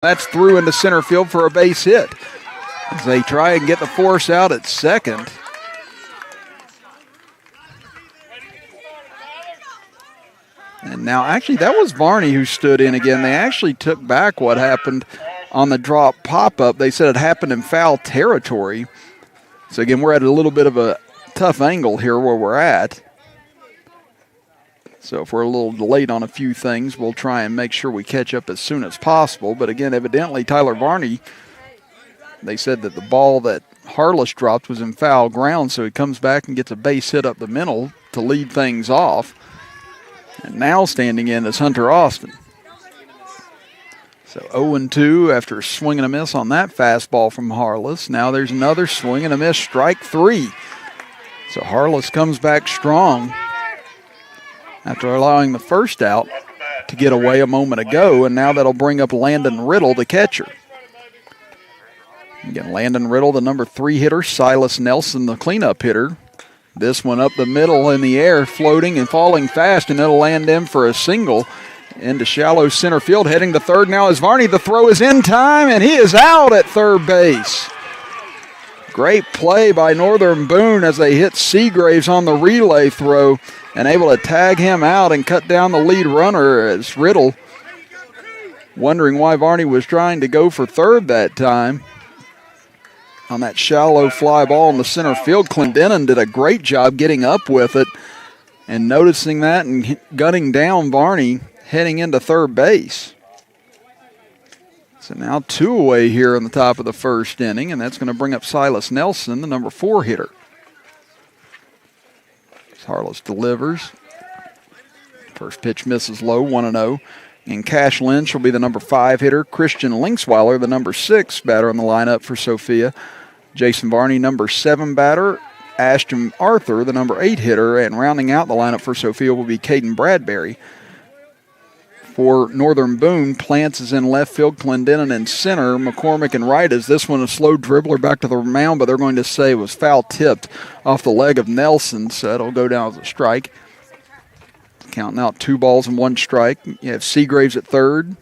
That's through into center field for a base hit as they try and get the force out at second. And now, actually, that was Varney who stood in again. They actually took back what happened on the drop pop-up. They said it happened in foul territory. So, again, we're at a little bit of a tough angle here where we're at. So if we're a little delayed on a few things, we'll try and make sure we catch up as soon as possible. But, again, evidently Tyler Varney, they said that the ball that Harless dropped was in foul ground, so he comes back and gets a base hit up the middle to lead things off. And now standing in is Hunter Austin. So 0-2 after a swing and a miss on that fastball from Harless. Now there's another swing and a miss, strike three. So Harless comes back strong after allowing the first out to get away a moment ago, and now that'll bring up Landon Riddle, the catcher. Again, Landon Riddle, the number 3 hitter, Silas Nelson, the cleanup hitter. This one up the middle in the air, floating and falling fast, and it'll land in for a single into shallow center field. Heading to third now is Varney. The throw is in time, and he is out at third base. Great play by Northern Boone as they hit Seagraves on the relay throw and able to tag him out and cut down the lead runner as Riddle, wondering why Varney was trying to go for third that time. On that shallow fly ball in the center field, Clendenin did a great job getting up with it and noticing that and gunning down Varney heading into third base. So now 2 away here in the top of the first inning, and that's going to bring up Silas Nelson, the number 4 hitter. Harless delivers. First pitch misses low, 1-0. And Cash Lynch will be the number 5 hitter. Christian Linksweiler, the number 6 batter on the lineup for Sophia. Jason Varney, number 7 batter. Ashton Arthur, the number 8 hitter. And rounding out the lineup for Sophia will be Kaden Bradbury. For Northern Boone, Plants is in left field, Clendenin in center, McCormick in right. As this one, a slow dribbler back to the mound, but they're going to say it was foul tipped off the leg of Nelson, so it'll go down as a strike. Counting out 2 balls and 1 strike. You have Seagraves at third,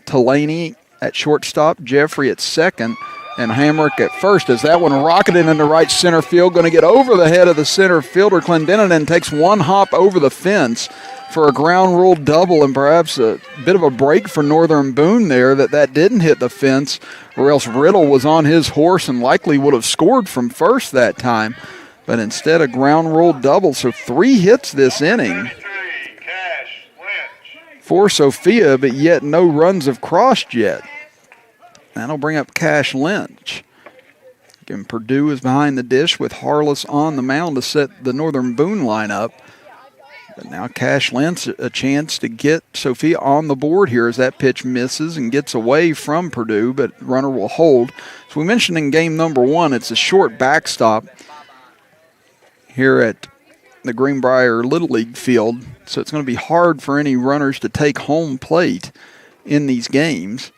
Delaney at shortstop, Jeffrey at second, and Hamrick at first. As that one rocketed into right center field, going to get over the head of the center fielder, Clendenin, and takes 1 hop over the fence for a ground rule double, and perhaps a bit of a break for Northern Boone there that didn't hit the fence, or else Riddle was on his horse and likely would have scored from first that time. But instead a ground rule double, so 3 hits this inning for Sophia, but yet no runs have crossed yet. That'll bring up Cash Lynch. Again, Perdue is behind the dish with Harless on the mound to set the Northern Boone lineup. But now Cash Lynch a chance to get Sophia on the board here as that pitch misses and gets away from Perdue, but runner will hold. So we mentioned in game number 1, it's a short backstop here at the Greenbrier Little League field. So it's going to be hard for any runners to take home plate in these games.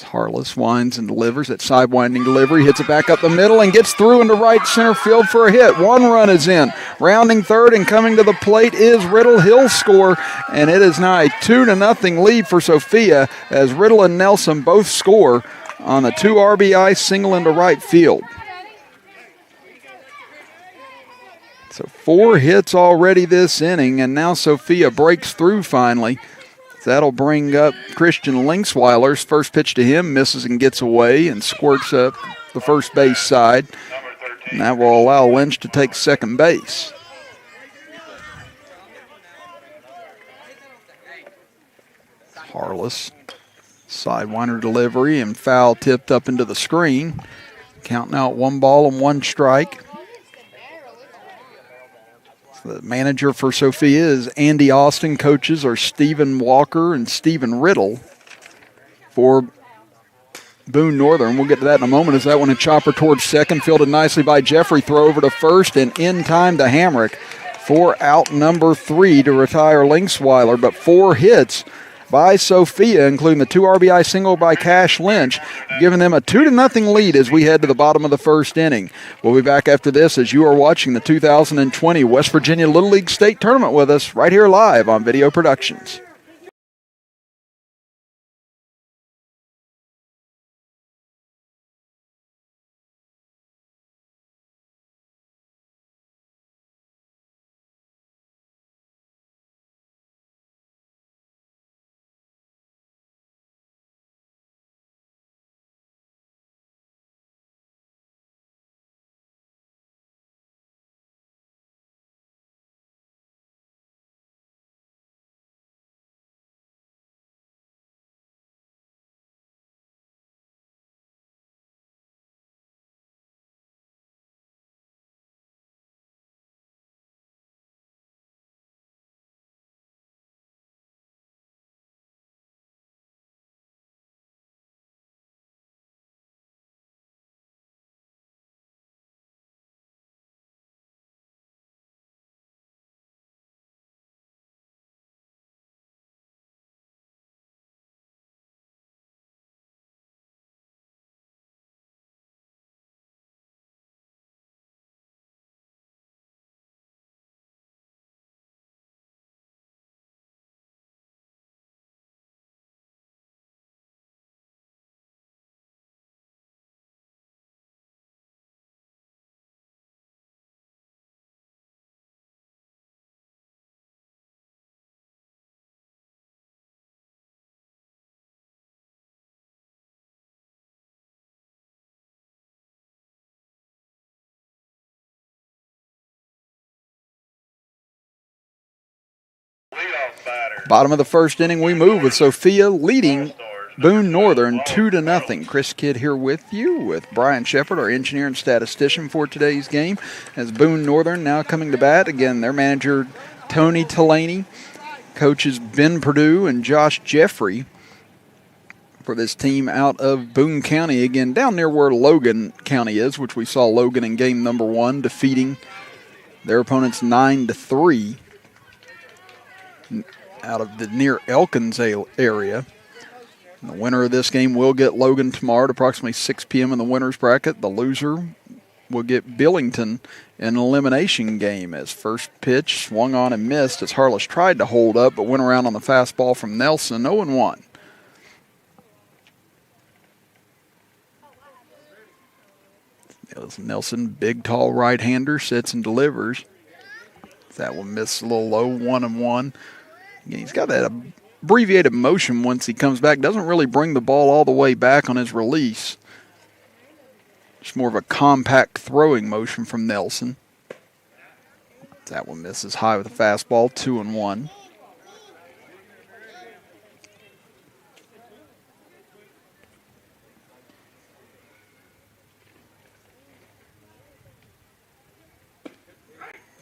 Harless winds and delivers. That sidewinding delivery hits it back up the middle and gets through into right center field for a hit. 1 run is in. Rounding third and coming to the plate is Riddle. He'll score, and it is now a 2-0 lead for Sophia as Riddle and Nelson both score on a 2 RBI single into right field. So 4 hits already this inning, and now Sophia breaks through finally. That'll bring up Christian Linksweiler's first pitch to him, misses and gets away and squirts up the first base side. And that will allow Lynch to take second base. Harless, sidewinder delivery and foul tipped up into the screen. Counting out 1 ball and 1 strike. The manager for Sophia is Andy Austin. Coaches are Stephen Walker and Stephen Riddle for Boone Northern. We'll get to that in a moment as that one a chopper towards second. Fielded nicely by Jeffrey. Throw over to first and in time to Hamrick for out number 3 to retire Linksweiler. But 4 hits by Sophia, including the 2 RBI single by Cash Lynch, giving them a 2-0 lead as we head to the bottom of the first inning. We'll be back after this as you are watching the 2020 West Virginia Little League State Tournament with us right here live on Video Productions. Bottom of the first inning, we move with Sophia leading Boone Northern 2-0. Chris Kidd here with you with Brian Shepard, our engineer and statistician for today's game, as Boone Northern now coming to bat. Again, their manager, Tony Tillaney, coaches Ben Perdue and Josh Jeffrey for this team out of Boone County. Again, down near where Logan County is, which we saw Logan in game number 1, defeating their opponents 9-3 out of the near Elkins area. And the winner of this game will get Logan tomorrow at approximately 6 p.m. in the winner's bracket. The loser will get Billington in an elimination game, as first pitch swung on and missed as Harless tried to hold up but went around on the fastball from Nelson, 0-1. Nelson, big, tall right-hander, sits and delivers. That one missed a little low, 1-1. Again, he's got that abbreviated motion once he comes back. Doesn't really bring the ball all the way back on his release. It's more of a compact throwing motion from Nelson. That one misses high with a fastball, 2-1.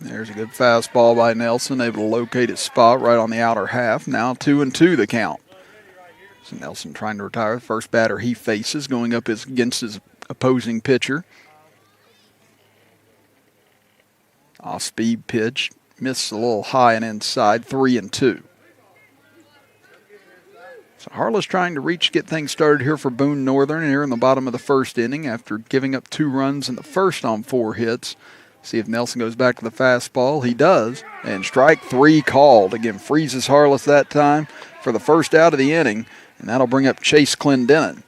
There's a good fastball by Nelson, able to locate his spot right on the outer half. Now 2-2 the count. So Nelson trying to retire. The first batter he faces going up against his opposing pitcher. Off-speed pitch. Missed a little high and inside, 3-2. So Harless trying to get things started here for Boone Northern here in the bottom of the first inning after giving up 2 runs in the first on 4 hits. See if Nelson goes back to the fastball. He does. And strike 3 called. Again, freezes Harless that time for the first out of the inning. And that'll bring up Chase Clendenin.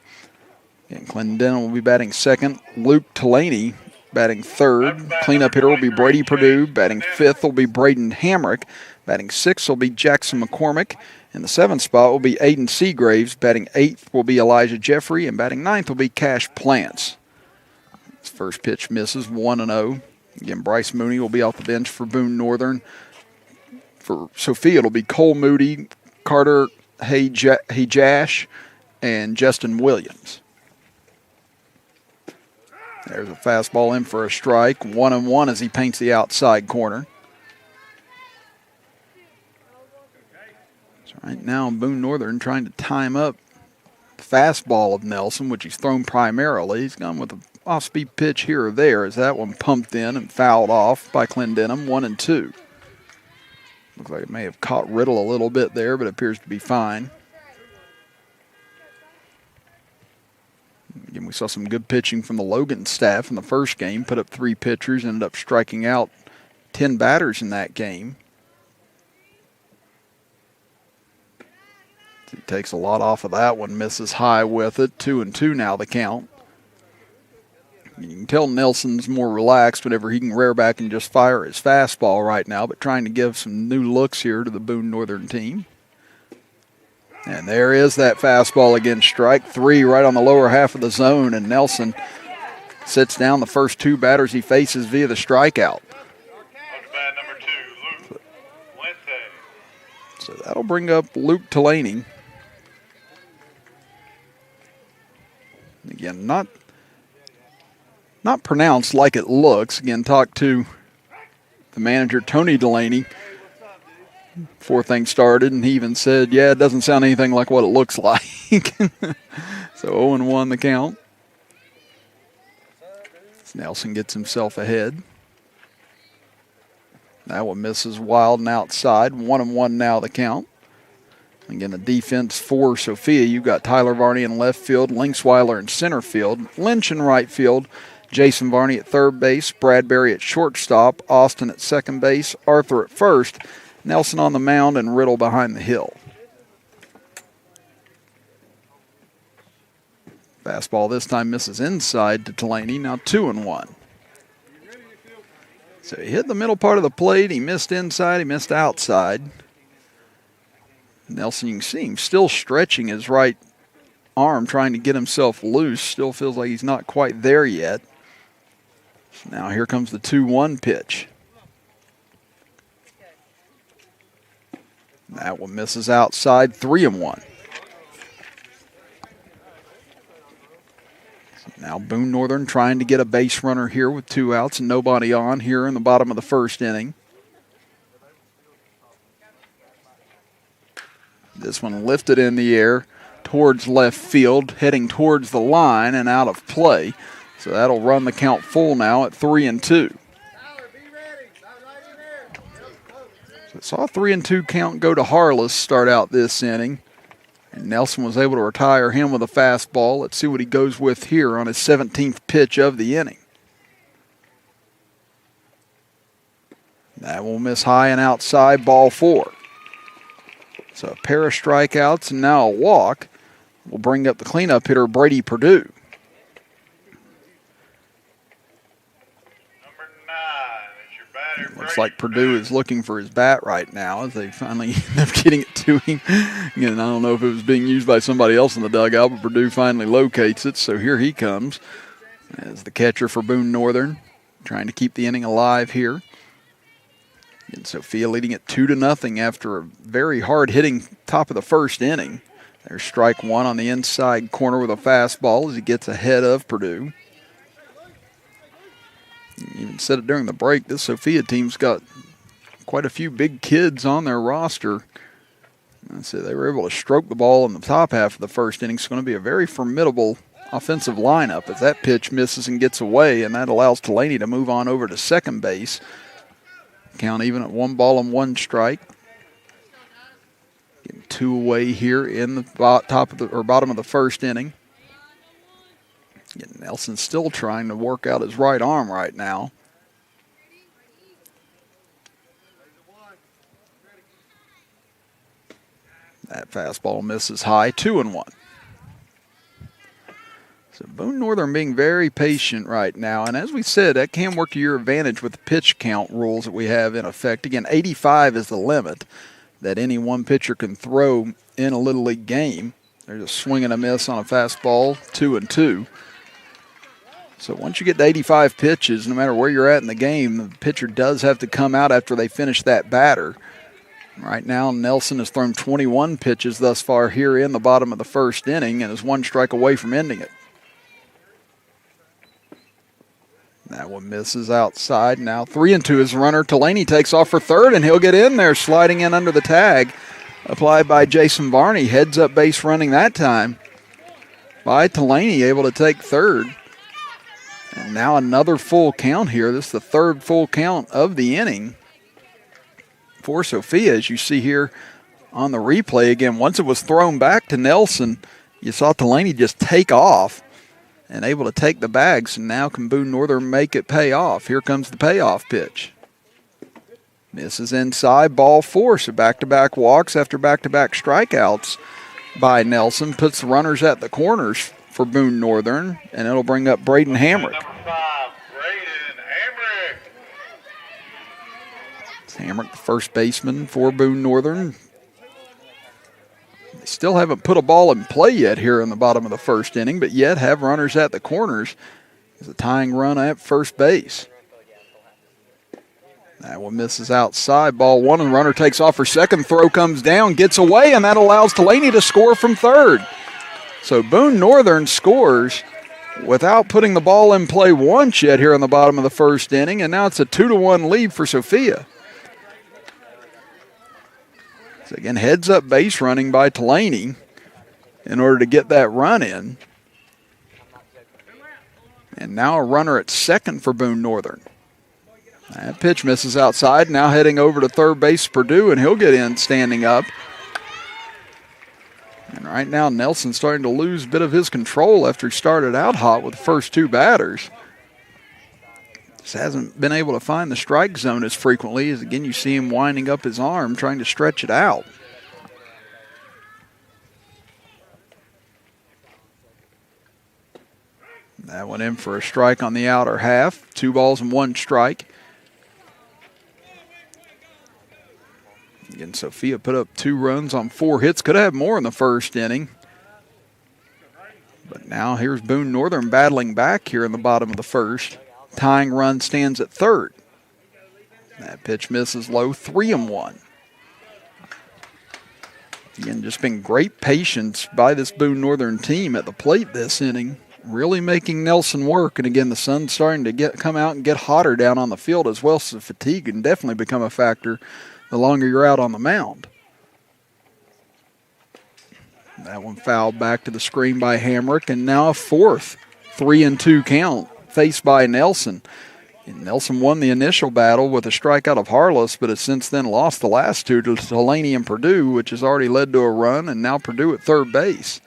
And Clendenin will be batting second. Luke Tillaney batting third. Cleanup hitter will be Brady Perdue. Batting fifth will be Braden Hamrick. Batting sixth will be Jackson McCormick. In the 7th spot will be Aiden Seagraves. Batting 8th will be Elijah Jeffrey. And batting 9th will be Cash Plants. His first pitch misses, 1-0. Again, Bryce Mooney will be off the bench for Boone Northern. For Sophia, it'll be Cole Moody, Carter Hajash, and Justin Williams. There's a fastball in for a strike. 1-1 as he paints the outside corner. So right now, Boone Northern trying to time up the fastball of Nelson, which he's thrown primarily. He's gone with a off-speed pitch here or there as that one pumped in and fouled off by Clendenin, 1-2. Looks like it may have caught Riddle a little bit there, but it appears to be fine. Again, we saw some good pitching from the Logan staff in the first game. Put up 3 pitchers, ended up striking out 10 batters in that game. He takes a lot off of that one, misses high with it. 2-2 now the count. You can tell Nelson's more relaxed whenever he can rear back and just fire his fastball right now, but trying to give some new looks here to the Boone Northern team. And there is that fastball again, strike 3 right on the lower half of the zone, and Nelson sits down the first 2 batters he faces via the strikeout. So that'll bring up Luke Tillaney. Again, not pronounced like it looks. Again, talked to the manager, Tony Delaney, before things started, and he even said, yeah, it doesn't sound anything like what it looks like. So 0-1 the count. Nelson gets himself ahead. That one misses wild and outside. 1-1 now the count. Again, the defense for Sophia, you've got Tyler Varney in left field, Linksweiler in center field, Lynch in right field, Jason Varney at third base, Bradbury at shortstop, Austin at second base, Arthur at first, Nelson on the mound, and Riddle behind the hill. Fastball this time misses inside to Tillaney, now 2-1. So he hit the middle part of the plate, he missed inside, he missed outside. Nelson, you can see him still stretching his right arm, trying to get himself loose. Still feels like he's not quite there yet. So now here comes the 2-1 pitch. That one misses outside, 3-1. Now Boone Northern trying to get a base runner here with 2 outs and nobody on here in the bottom of the first inning. This one lifted in the air towards left field, heading towards the line and out of play. So that'll run the count full now at 3-2. So saw a 3-2 count go to Harless start out this inning. And Nelson was able to retire him with a fastball. Let's see what he goes with here on his 17th pitch of the inning. That will miss high and outside, ball 4. So a pair of strikeouts and now a walk will bring up the cleanup hitter, Brady Perdue. Number 9, it's your batter, Looks like Perdue is looking for his bat right now as they finally end up getting it to him. Again, I don't know if it was being used by somebody else in the dugout, but Perdue finally locates it. So here he comes as the catcher for Boone Northern, trying to keep the inning alive here. And Sophia leading it 2-0 after a very hard-hitting top of the first inning. There's strike 1 on the inside corner with a fastball as he gets ahead of Perdue. You even said it during the break, this Sophia team's got quite a few big kids on their roster. I said they were able to stroke the ball in the top half of the first inning. It's going to be a very formidable offensive lineup as that pitch misses and gets away, and that allows Delaney to move on over to second base. Count even at 1-1 strike. Getting 2 away here in the top of the or bottom of the first inning. Nelson still trying to work out his right arm right now. That fastball misses high, 2-1. So Boone Northern being very patient right now. And as we said, that can work to your advantage with the pitch count rules that we have in effect. Again, 85 is the limit that any one pitcher can throw in a Little League game. There's a swing and a miss on a fastball, 2-2. So once you get to 85 pitches, no matter where you're at in the game, the pitcher does have to come out after they finish that batter. Right now, Nelson has thrown 21 pitches thus far here in the bottom of the first inning and is 1 strike away from ending it. That one misses outside. Now 3-2 is the runner. Delaney takes off for third, and he'll get in there, sliding in under the tag. Applied by Jason Varney. Heads up base running that time by Delaney, able to take third. And now another full count here. This is the 3rd full count of the inning for Sophia, as you see here on the replay. Again, once it was thrown back to Nelson, you saw Delaney just take off and able to take the bags, and now can Boone Northern make it pay off. Here comes the payoff pitch. Misses inside, ball 4. So back-to-back walks after back-to-back strikeouts by Nelson. Puts the runners at the corners for Boone Northern, and it'll bring up Braden Hamrick. Number 5, Braden Hamrick. It's Hamrick, the first baseman for Boone Northern. They still haven't put a ball in play yet here in the bottom of the first inning, but yet have runners at the corners. There's a tying run at first base. That one misses outside, ball 1, and the runner takes off for second. Throw comes down, gets away, and that allows Delaney to score from third. So Boone Northern scores without putting the ball in play once yet here in the bottom of the first inning, and now it's a 2-1 lead for Sophia. So again, heads up base running by Delaney in order to get that run in. And now a runner at second for Boone Northern. That pitch misses outside. Now heading over to third base, Perdue, and he'll get in standing up. And right now Nelson's starting to lose a bit of his control after he started out hot with the first 2 batters. Just hasn't been able to find the strike zone as frequently as, again, you see him winding up his arm, trying to stretch it out. That went in for a strike on the outer half. 2 balls and 1 strike. Again, Sophia put up 2 runs on 4 hits. Could have had more in the first inning. But now here's Boone Northern battling back here in the bottom of the first. Tying run stands at third. That pitch misses low, 3-1. Again, just been great patience by this Boone Northern team at the plate this inning, really making Nelson work. And again, the sun's starting to come out and get hotter down on the field as well, so fatigue can definitely become a factor the longer you're out on the mound. That one fouled back to the screen by Hamrick, and now a fourth 3-2 count faced by Nelson. And Nelson won the initial battle with a strikeout of Harless, but has since then lost the last two to Delaney and Perdue, which has already led to a run, and now Perdue at third base.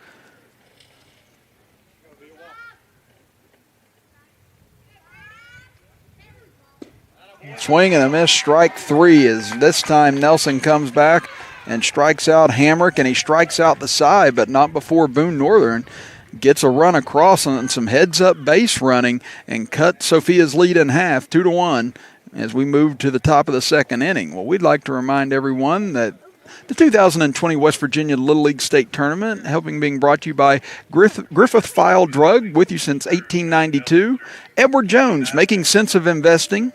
Swing and a miss, strike three, as this time Nelson comes back and strikes out Hamrick, and he strikes out the side, but not before Boone Northern gets a run across on some heads-up base running and cut Sophia's lead in half, 2-1, as we move to the top of the second inning. Well, we'd like to remind everyone that the 2020 West Virginia Little League State Tournament, being brought to you by Griffith File Drug, with you since 1892. Edward Jones, Making Sense of Investing,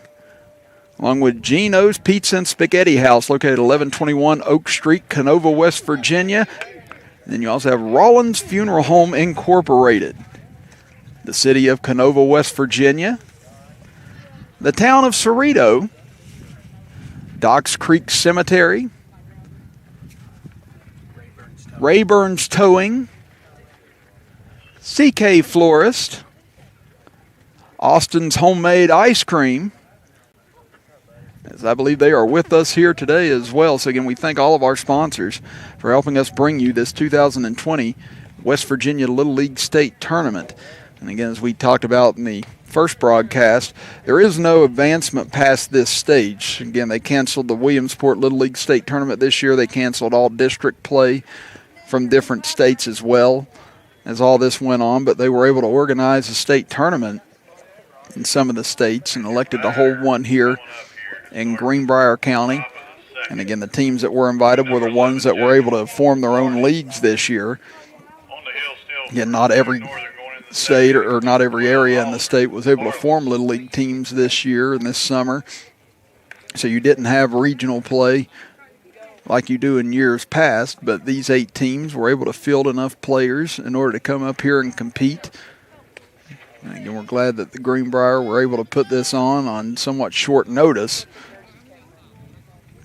along with Gino's Pizza and Spaghetti House, located at 1121 Oak Street, Canova, West Virginia. Then you also have Rollins Funeral Home Incorporated, the city of Canova, West Virginia, the town of Cerrito, Docks Creek Cemetery, Rayburn's Towing, CK Florist, Austin's Homemade Ice Cream, as I believe they are with us here today as well. So again, we thank all of our sponsors for helping us bring you this 2020 West Virginia Little League State Tournament. And again, as we talked about in the first broadcast, there is no advancement past this stage. Again, they canceled the Williamsport Little League State Tournament this year. They canceled all district play from different states as well as all this went on, but they were able to organize a state tournament in some of the states and elected to hold one here in Greenbrier County. And again, the teams that were invited were the ones that were able to form their own leagues this year. Again, not every state or not every area in the state was able to form Little League teams this year and this summer. So you didn't have regional play like you do in years past, but these 8 teams were able to field enough players in order to come up here and compete. And again, we're glad that the Greenbrier were able to put this on somewhat short notice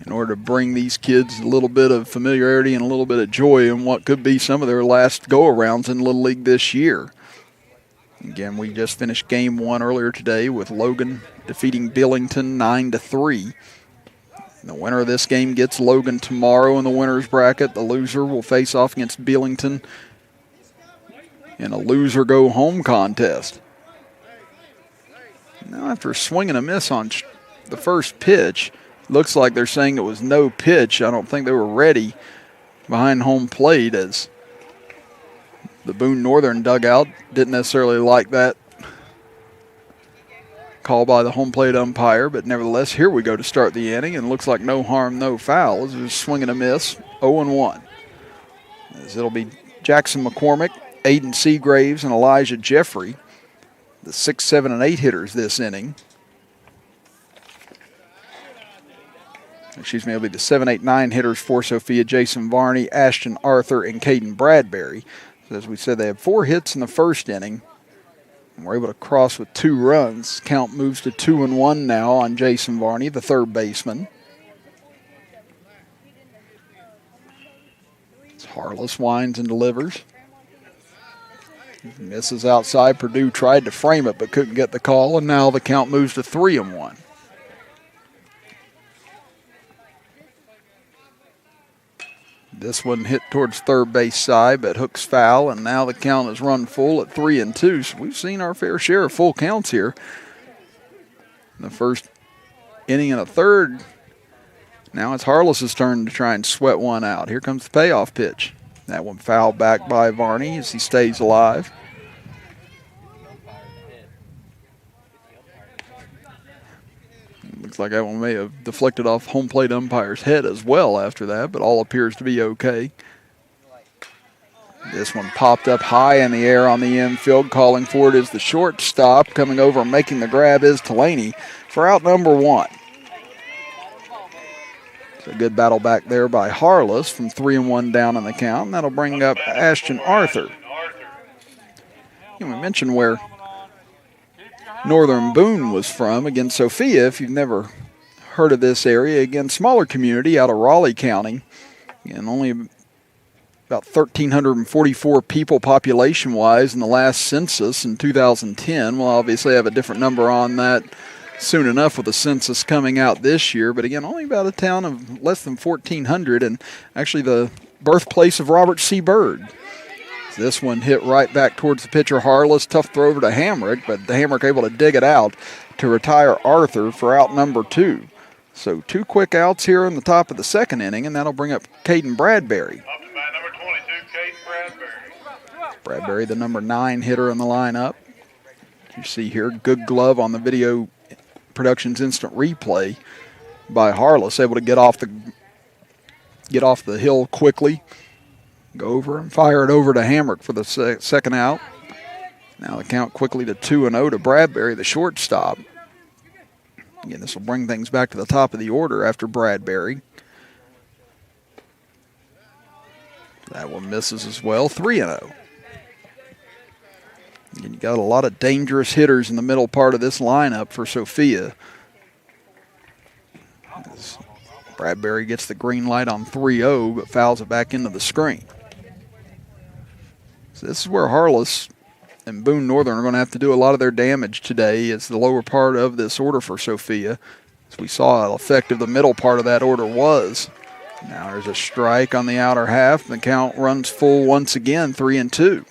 in order to bring these kids a little bit of familiarity and a little bit of joy in what could be some of their last go-arounds in Little League this year. Again, we just finished game 1 earlier today with Logan defeating Billington 9-3. The winner of this game gets Logan tomorrow in the winner's bracket. The loser will face off against Billington in a loser-go-home contest. Now, after a swing and a miss on the first pitch, looks like they're saying it was no pitch. I don't think they were ready behind home plate, as the Boone Northern dugout didn't necessarily like that call by the home plate umpire. But nevertheless, here we go to start the inning, and looks like no harm, no foul. It's a swing and a miss, 0-1. As it'll be Jackson McCormick, Aiden Seagraves, and Elijah Jeffrey, the 6, 7, and 8 hitters this inning. It'll be the 7, 8, 9 hitters for Sophia: Jason Varney, Ashton Arthur, and Kaden Bradbury. So as we said, they had 4 hits in the first inning, and were able to cross with 2 runs. Count moves to 2-1 now on Jason Varney, the third baseman. Harless winds and delivers. Misses outside. Perdue tried to frame it but couldn't get the call, and now the count moves to 3-1. This one hit towards third base side, but hooks foul, and now the count is run full at 3-2. So we've seen our fair share of full counts here. In the first inning and a third, now it's Harless' turn to try and sweat one out. Here comes the payoff pitch. That one fouled back by Varney as he stays alive. Looks like that one may have deflected off home plate umpire's head as well after that, but all appears to be okay. This one popped up high in the air on the infield. Calling for it is the shortstop. Coming over and making the grab is Delaney for out number 1. A good battle back there by Harless from 3-1 down in the count. And that'll bring up Ashton Arthur. We mentioned where Northern Boone was from. Again, Sophia, if you've never heard of this area, again, smaller community out of Raleigh County. And only about 1,344 people population-wise in the last census in 2010. We'll obviously have a different number on that soon enough with the census coming out this year. But again, only about a town of less than 1,400 and actually the birthplace of Robert C. Byrd. So this one hit right back towards the pitcher Harless. Tough throw over to Hamrick, but the Hamrick able to dig it out to retire Arthur for out number 2. So 2 quick outs here in the top of the second inning, and that'll bring up Kaden Bradbury. Up to bat number 22, Kaden Bradbury. Bradbury, the number 9 hitter in the lineup. You see here, good glove on the video Productions instant replay by Harless, able to get off the hill quickly, go over and fire it over to Hamrick for the second out. Now the count quickly to 2-0 to Bradbury, the shortstop. Again, this will bring things back to the top of the order after Bradbury. That one misses as well, 3-0. And you got a lot of dangerous hitters in the middle part of this lineup for Sophia. As Bradbury gets the green light on 3-0, but fouls it back into the screen. So this is where Harless and Boone Northern are going to have to do a lot of their damage today. It's the lower part of this order for Sophia. As we saw how effective the middle part of that order was. Now there's a strike on the outer half. The count runs full once again, 3-2.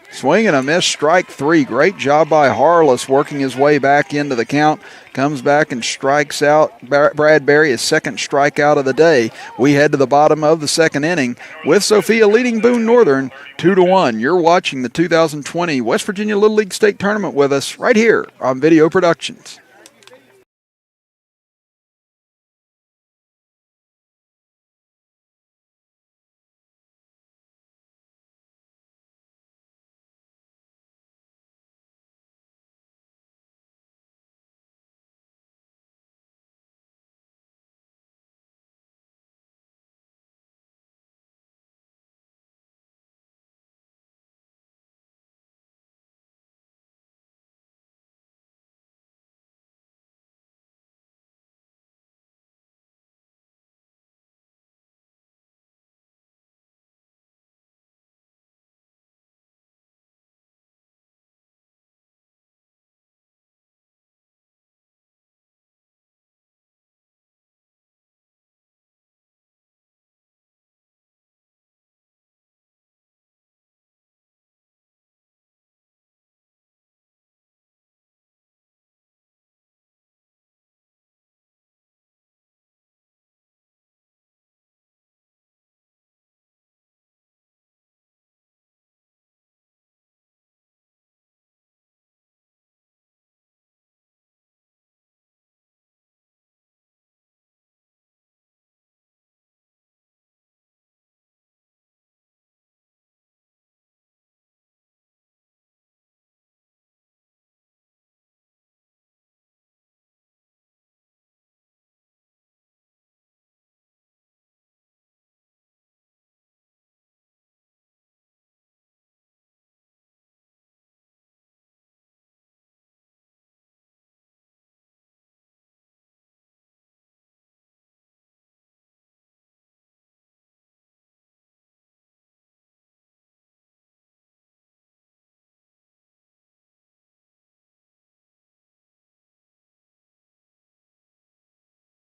Swing and a miss, strike 3. Great job by Harless working his way back into the count. Comes back and strikes out Bradbury, his second strikeout of the day. We head to the bottom of the second inning with Sophia leading Boone Northern 2-1. You're watching the 2020 West Virginia Little League State Tournament with us right here on Video Productions.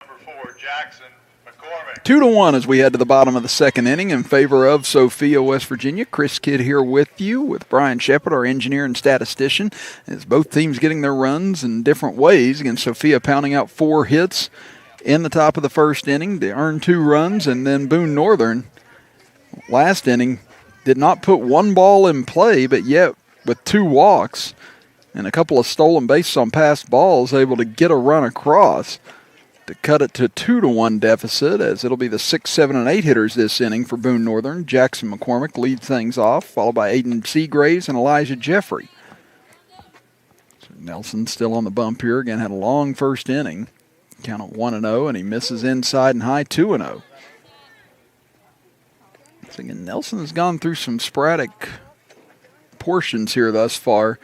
Number 4, Jackson Mccormick. 2-1 as we head to the bottom of the second inning in favor of Sophia, West Virginia. Chris Kidd here with you with Brian Shepard, our engineer and statistician, as both teams getting their runs in different ways. Again, Sophia pounding out 4 hits in the top of the first inning. They earned 2 runs, and then Boone Northern, last inning, did not put 1 ball in play, but yet with 2 walks and a couple of stolen bases on passed balls, able to get a run across to cut it to 2-1 deficit, as it'll be the 6, 7, and 8 hitters this inning for Boone Northern. Jackson McCormick leads things off, followed by Aiden Seagraves and Elijah Jeffrey. So Nelson still on the bump here. Again, had a long first inning. Count of 1-0, and he misses inside and high 2-0. So again, Nelson has gone through some sporadic portions here thus far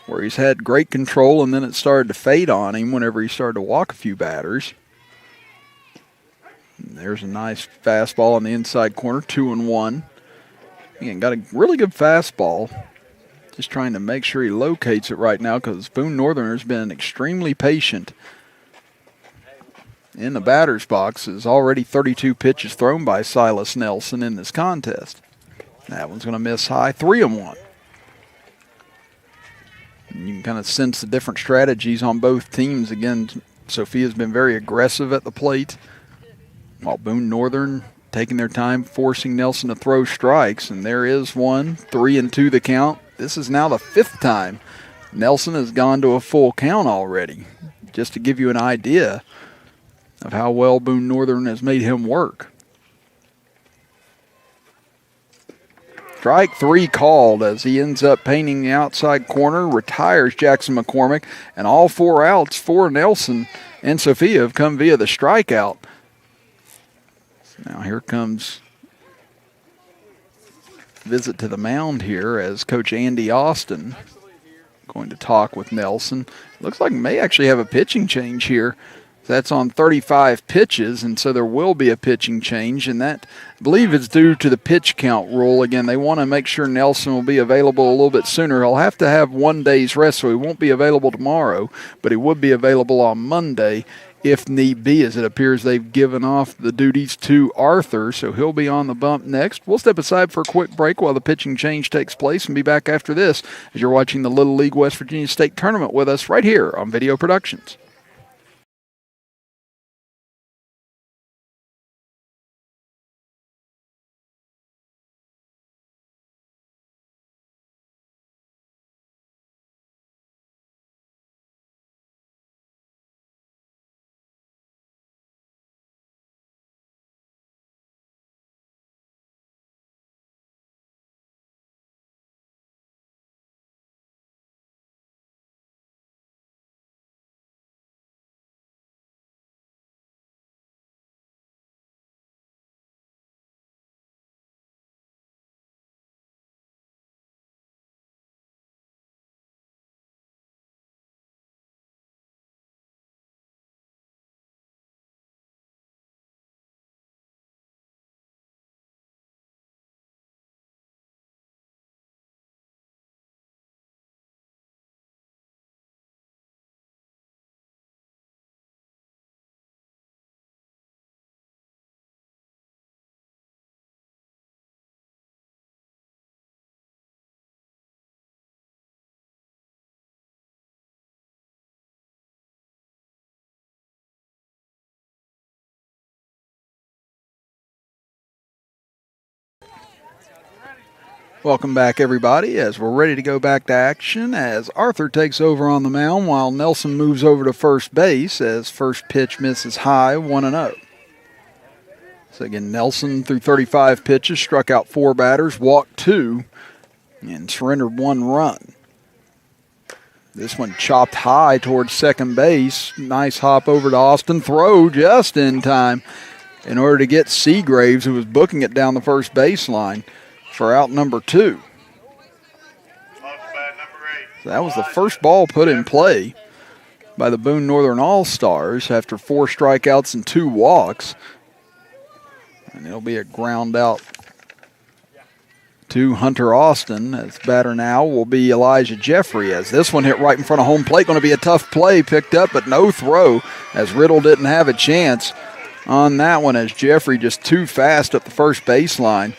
where he's had great control, and then it started to fade on him whenever he started to walk a few batters. And there's a nice fastball on the inside corner, 2-1. Again, got a really good fastball. Just trying to make sure he locates it right now because Boone Northern has been extremely patient in the batter's box. Is already 32 pitches thrown by Silas Nelson in this contest. That one's going to miss high, 3-1. And you can kind of sense the different strategies on both teams. Again, Sophia's been very aggressive at the plate, while Boone Northern taking their time, forcing Nelson to throw strikes. And there is one, 3-2 the count. This is now the 5th time Nelson has gone to a full count already, just to give you an idea of how well Boone Northern has made him work. Strike 3 called as he ends up painting the outside corner, retires Jackson McCormick, and all 4 outs for Nelson and Sophia have come via the strikeout. Now here comes visit to the mound here as Coach Andy Austin going to talk with Nelson. Looks like he may actually have a pitching change here. That's on 35 pitches, and so there will be a pitching change, and that, I believe, is due to the pitch count rule. Again, they want to make sure Nelson will be available a little bit sooner. He'll have to have 1 day's rest, so he won't be available tomorrow, but he would be available on Monday if need be, as it appears they've given off the duties to Arthur, so he'll be on the bump next. We'll step aside for a quick break while the pitching change takes place and be back after this as you're watching the Little League West Virginia State Tournament with us right here on Video Productions. Welcome back, everybody, as we're ready to go back to action as Arthur takes over on the mound while Nelson moves over to first base as first pitch misses high, 1-0. So again, Nelson threw 35 pitches, struck out 4 batters, walked 2, and surrendered 1 run. This one chopped high towards second base. Nice hop over to Austin, throw just in time in order to get Seagraves, who was booking it down the first baseline, for out number 2. So that was the first ball put in play by the Boone Northern All-Stars after 4 strikeouts and 2 walks. And it'll be a ground out to Hunter Austin. As batter now will be Elijah Jeffrey, as this one hit right in front of home plate. Going to be a tough play, picked up but no throw, as Riddle didn't have a chance on that one, as Jeffrey just too fast up the first baseline.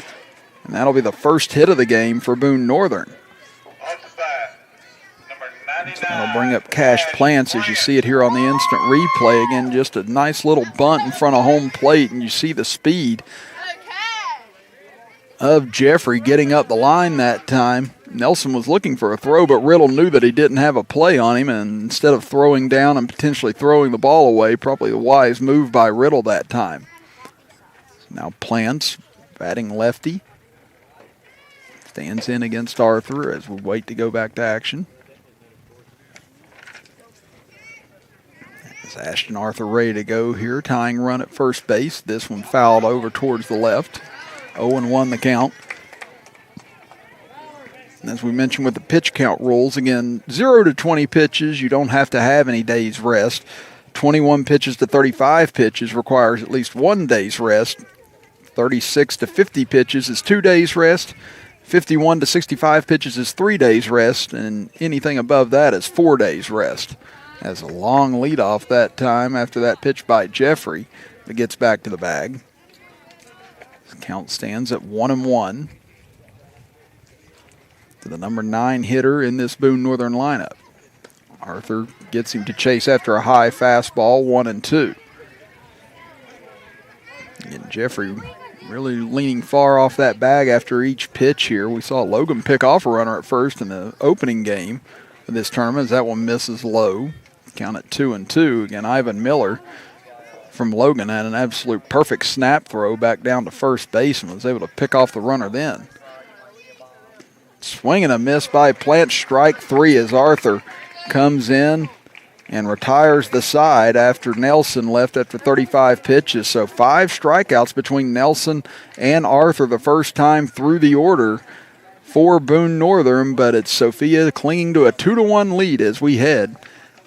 And that'll be the first hit of the game for Boone Northern. That'll bring up Cash Plants as you see it here on the instant replay. Again, just a nice little bunt in front of home plate, and you see the speed of Jeffrey getting up the line that time. Nelson was looking for a throw, but Riddle knew that he didn't have a play on him, and instead of throwing down and potentially throwing the ball away, probably a wise move by Riddle that time. Now Plants batting lefty. Stands in against Arthur as we wait to go back to action. As Ashton Arthur ready to go here, tying run at first base. This one fouled over towards the left. 0-1 the count. And as we mentioned with the pitch count rules, again, 0 to 20 pitches, you don't have to have any days rest. 21 pitches to 35 pitches requires at least 1 day's rest. 36 to 50 pitches is 2 days rest. 51 to 65 pitches is 3 days rest. And anything above that is 4 days rest. Has a long leadoff that time after that pitch by Jeffrey that gets back to the bag. The count stands at 1-1 to the number 9 hitter in this Boone Northern lineup. Arthur gets him to chase after a high fastball, 1-2. Again, Jeffrey really leaning far off that bag after each pitch here. We saw Logan pick off a runner at first in the opening game of this tournament as that one misses low. Count at 2-2. Again, Ivan Miller from Logan had an absolute perfect snap throw back down to first base and was able to pick off the runner then. Swing and a miss by Plant, strike 3 as Arthur comes in and retires the side after Nelson left after 35 pitches. So 5 strikeouts between Nelson and Arthur the first time through the order for Boone Northern, but it's Sophia clinging to a 2-1 lead as we head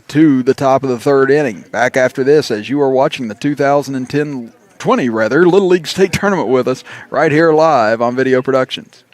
to the top of the third inning. Back after this as you are watching the 2020 Little League State Tournament with us right here live on Video Productions.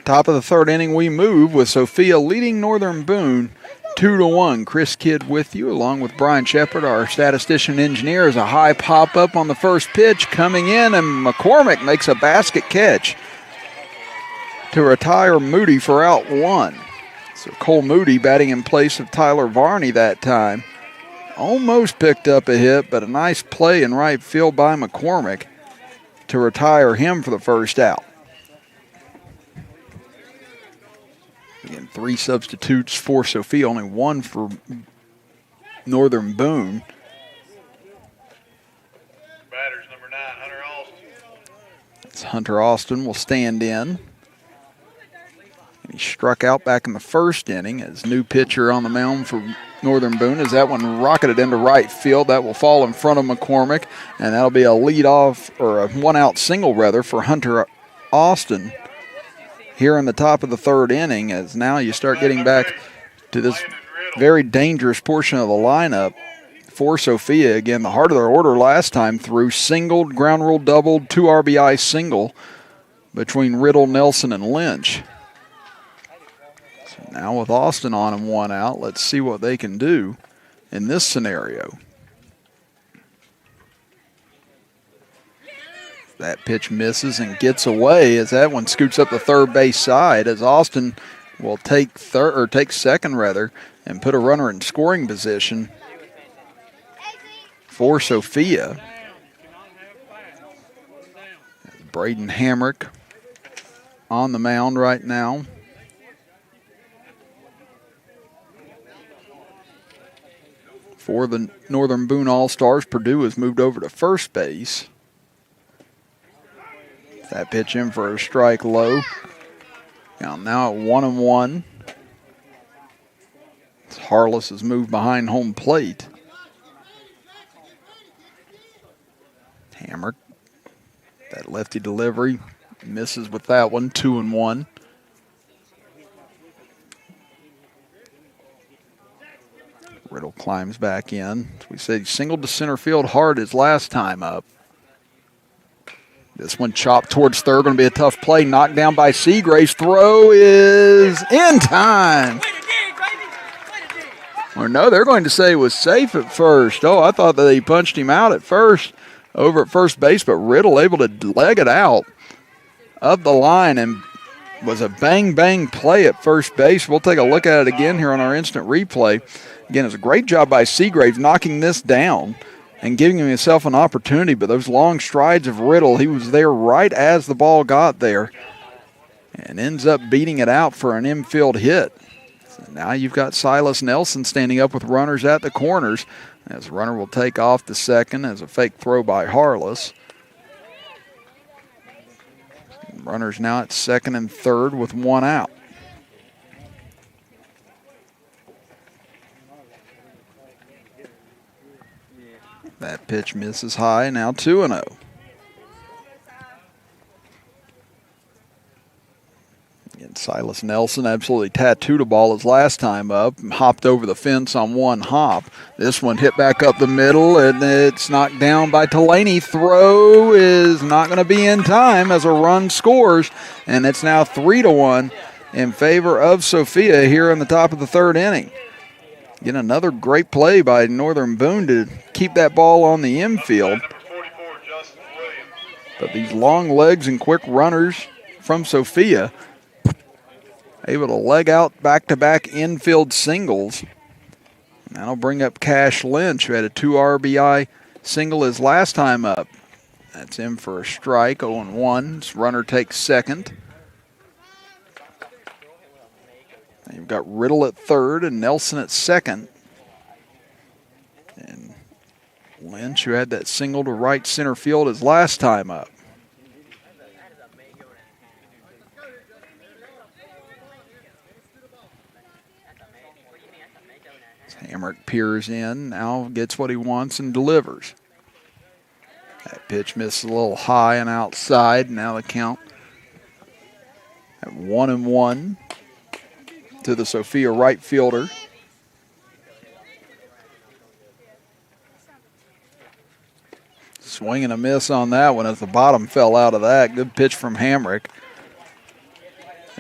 Top of the third inning we move with Sophia leading Northern Boone 2-1. Chris Kidd with you along with Brian Shepard, our statistician engineer, as a high pop-up on the first pitch coming in, and McCormick makes a basket catch to retire Moody for out 1. So Cole Moody batting in place of Tyler Varney that time. Almost picked up a hit, but a nice play in right field by McCormick to retire him for the first out. Again, 3 substitutes for Sophia, only 1 for Northern Boone. Batters number 9, Hunter Austin. It's Hunter Austin will stand in. And he struck out back in the first inning as new pitcher on the mound for Northern Boone as that one rocketed into right field. That will fall in front of McCormick, and that'll be a leadoff, or a one-out single rather, for Hunter Austin here in the top of the third inning, as now you start getting back to this very dangerous portion of the lineup for Sophia. Again, the heart of their order last time through, singled, ground rule doubled, 2 RBI single between Riddle, Nelson, and Lynch. So now with Austin on and 1 out, let's see what they can do in this scenario. That pitch misses and gets away as that one scoots up the third base side as Austin will take second rather, and put a runner in scoring position for Sophia. Braden Hamrick on the mound right now. For the Northern Boone All-Stars, Perdue has moved over to first base. That pitch in for a strike low. Now at 1-1. Harless has moved behind home plate. Hamrick, that lefty delivery, misses with that one, 2-1. Riddle climbs back in. As we said, he singled to center field hard his last time up. This one chopped towards third, going to be a tough play. Knocked down by Seagraves. Throw is in time. Or no, they're going to say it was safe at first. Oh, I thought that they punched him out at first, over at first base, but Riddle able to leg it out of the line and was a bang-bang play at first base. We'll take a look at it again here on our instant replay. Again, it was a great job by Seagraves knocking this down and giving himself an opportunity, but those long strides of Riddle, he was there right as the ball got there and ends up beating it out for an infield hit. So now you've got Silas Nelson standing up with runners at the corners as the runner will take off to second as a fake throw by Harless. Runners now at second and third with one out. That pitch misses high, now 2-0. And Silas Nelson absolutely tattooed a ball his last time up, hopped over the fence on one hop. This one hit back up the middle, and it's knocked down by Delaney. Throw is not going to be in time as a run scores, and it's now 3-1 in favor of Sophia here in the top of the third inning. Again, another great play by Northern Boone to keep that ball on the infield. But these long legs and quick runners from Sophia able to leg out back-to-back infield singles. And that'll bring up Cash Lynch, who had a 2 RBI single his last time up. That's in for a strike, 0-1. This runner takes second. And you've got Riddle at third and Nelson at second. And Lynch, who had that single to right center field his last time up. Hamrick peers in, now gets what he wants and delivers. That pitch misses a little high and outside. Now the count at 1-1 to the Sophia right fielder. Swing and a miss on that one as the bottom fell out of that. Good pitch from Hamrick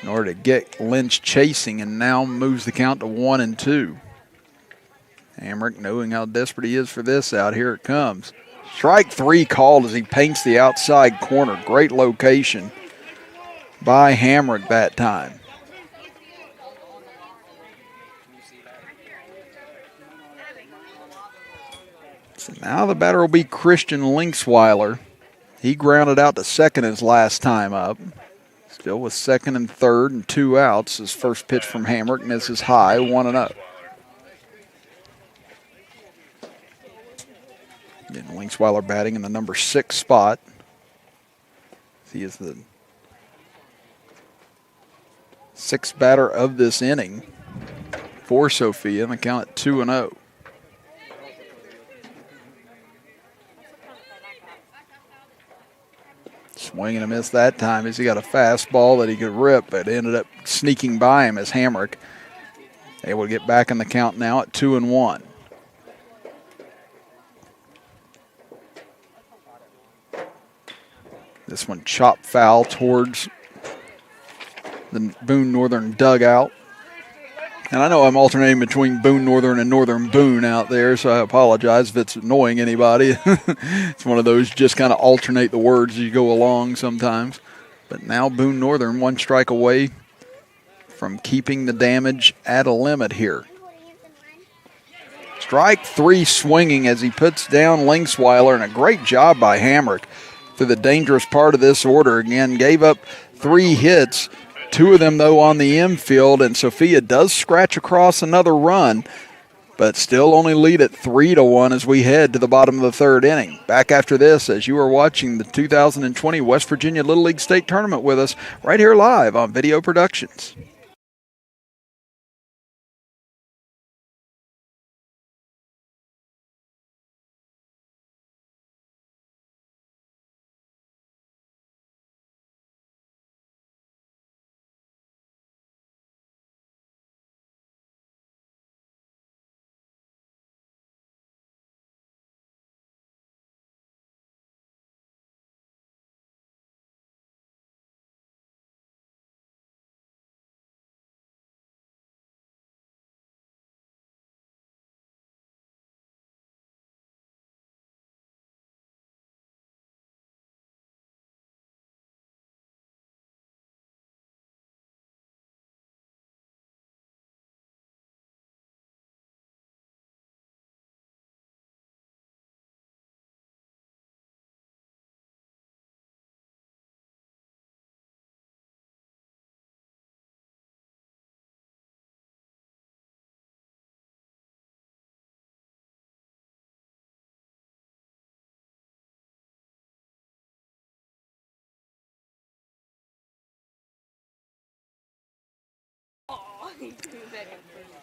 in order to get Lynch chasing, and now moves the count to 1-2. Hamrick, knowing how desperate he is for this out, here it comes. Strike three called as he paints the outside corner. Great location by Hamrick that time. So now the batter will be Christian Linksweiler. He grounded out to second his last time up. Still with second and third and 2 outs. His first pitch from Hamrick misses high, 1-0. And Linksweiler batting in the number 6 spot. He is the 6th batter of this inning for Sophia, and the count at 2-0. Swing and a miss that time as he got a fastball that he could rip, but ended up sneaking by him as Hamrick able to get back in the count now at 2-1. This one chopped foul towards the Boone Northern dugout. And I know I'm alternating between Boone Northern and Northern Boone out there, so I apologize if it's annoying anybody. It's one of those just kind of alternate the words as you go along sometimes. But now Boone Northern 1 strike away from keeping the damage at a limit here. Strike 3 swinging as he puts down Linksweiler, and a great job by Hamrick through the dangerous part of this order. Again, gave up 3 hits. 2 of them, though, on the infield, and Sophia does scratch across another run, but still only lead at 3-1 as we head to the bottom of the 3rd inning. Back after this, as you are watching the 2020 West Virginia Little League State Tournament with us right here live on Video Productions.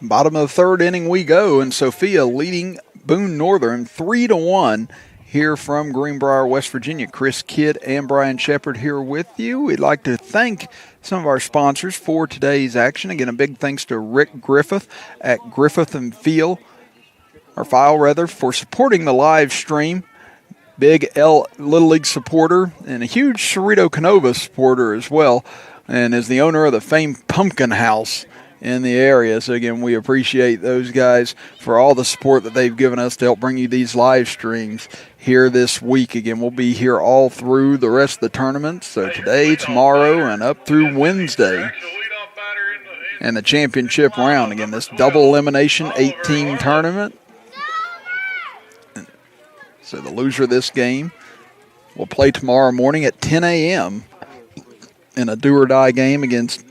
Bottom of the 3rd inning we go, and Sophia leading Boone Northern 3-1 here from Greenbrier, West Virginia. Chris Kidd and Brian Shepard here with you. We'd like to thank some of our sponsors for today's action. Again, a big thanks to Rick Griffith at Griffith and File for supporting the live stream. Big Little League supporter and a huge Cerrito Canova supporter as well, and is the owner of the famed Pumpkin House in the area. So again, we appreciate those guys for all the support that they've given us to help bring you these live streams here this week. Again, we'll be here all through the rest of the tournament. So today, tomorrow, and up through Wednesday. And the championship round. Again, this double elimination 18 tournament. So the loser of this game will play tomorrow morning at 10 a.m. in a do-or-die game against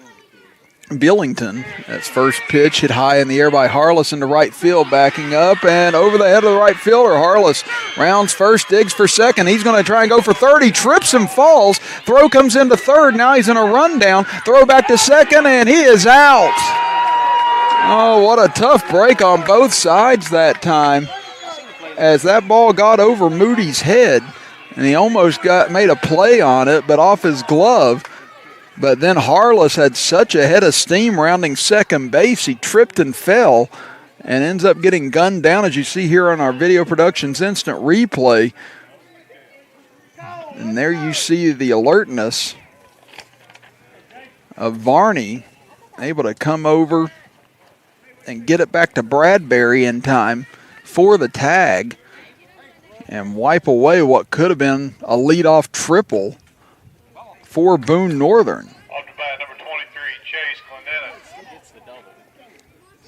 Billington. That's first pitch hit high in the air by Harless into right field, backing up and over the head of the right fielder. Harless rounds first, digs for second. He's going to try and go for third. He trips and falls. Throw comes into third. Now he's in a rundown. Throw back to second, and he is out. Oh, what a tough break on both sides that time, as that ball got over Moody's head, and he almost made a play on it, but off his glove. But then Harless had such a head of steam rounding second base, he tripped and fell and ends up getting gunned down, as you see here on our Video Productions instant replay. And there you see the alertness of Varney, able to come over and get it back to Bradbury in time for the tag and wipe away what could have been a leadoff triple for Boone Northern. Off the bat, number 23, Chase Clendenin.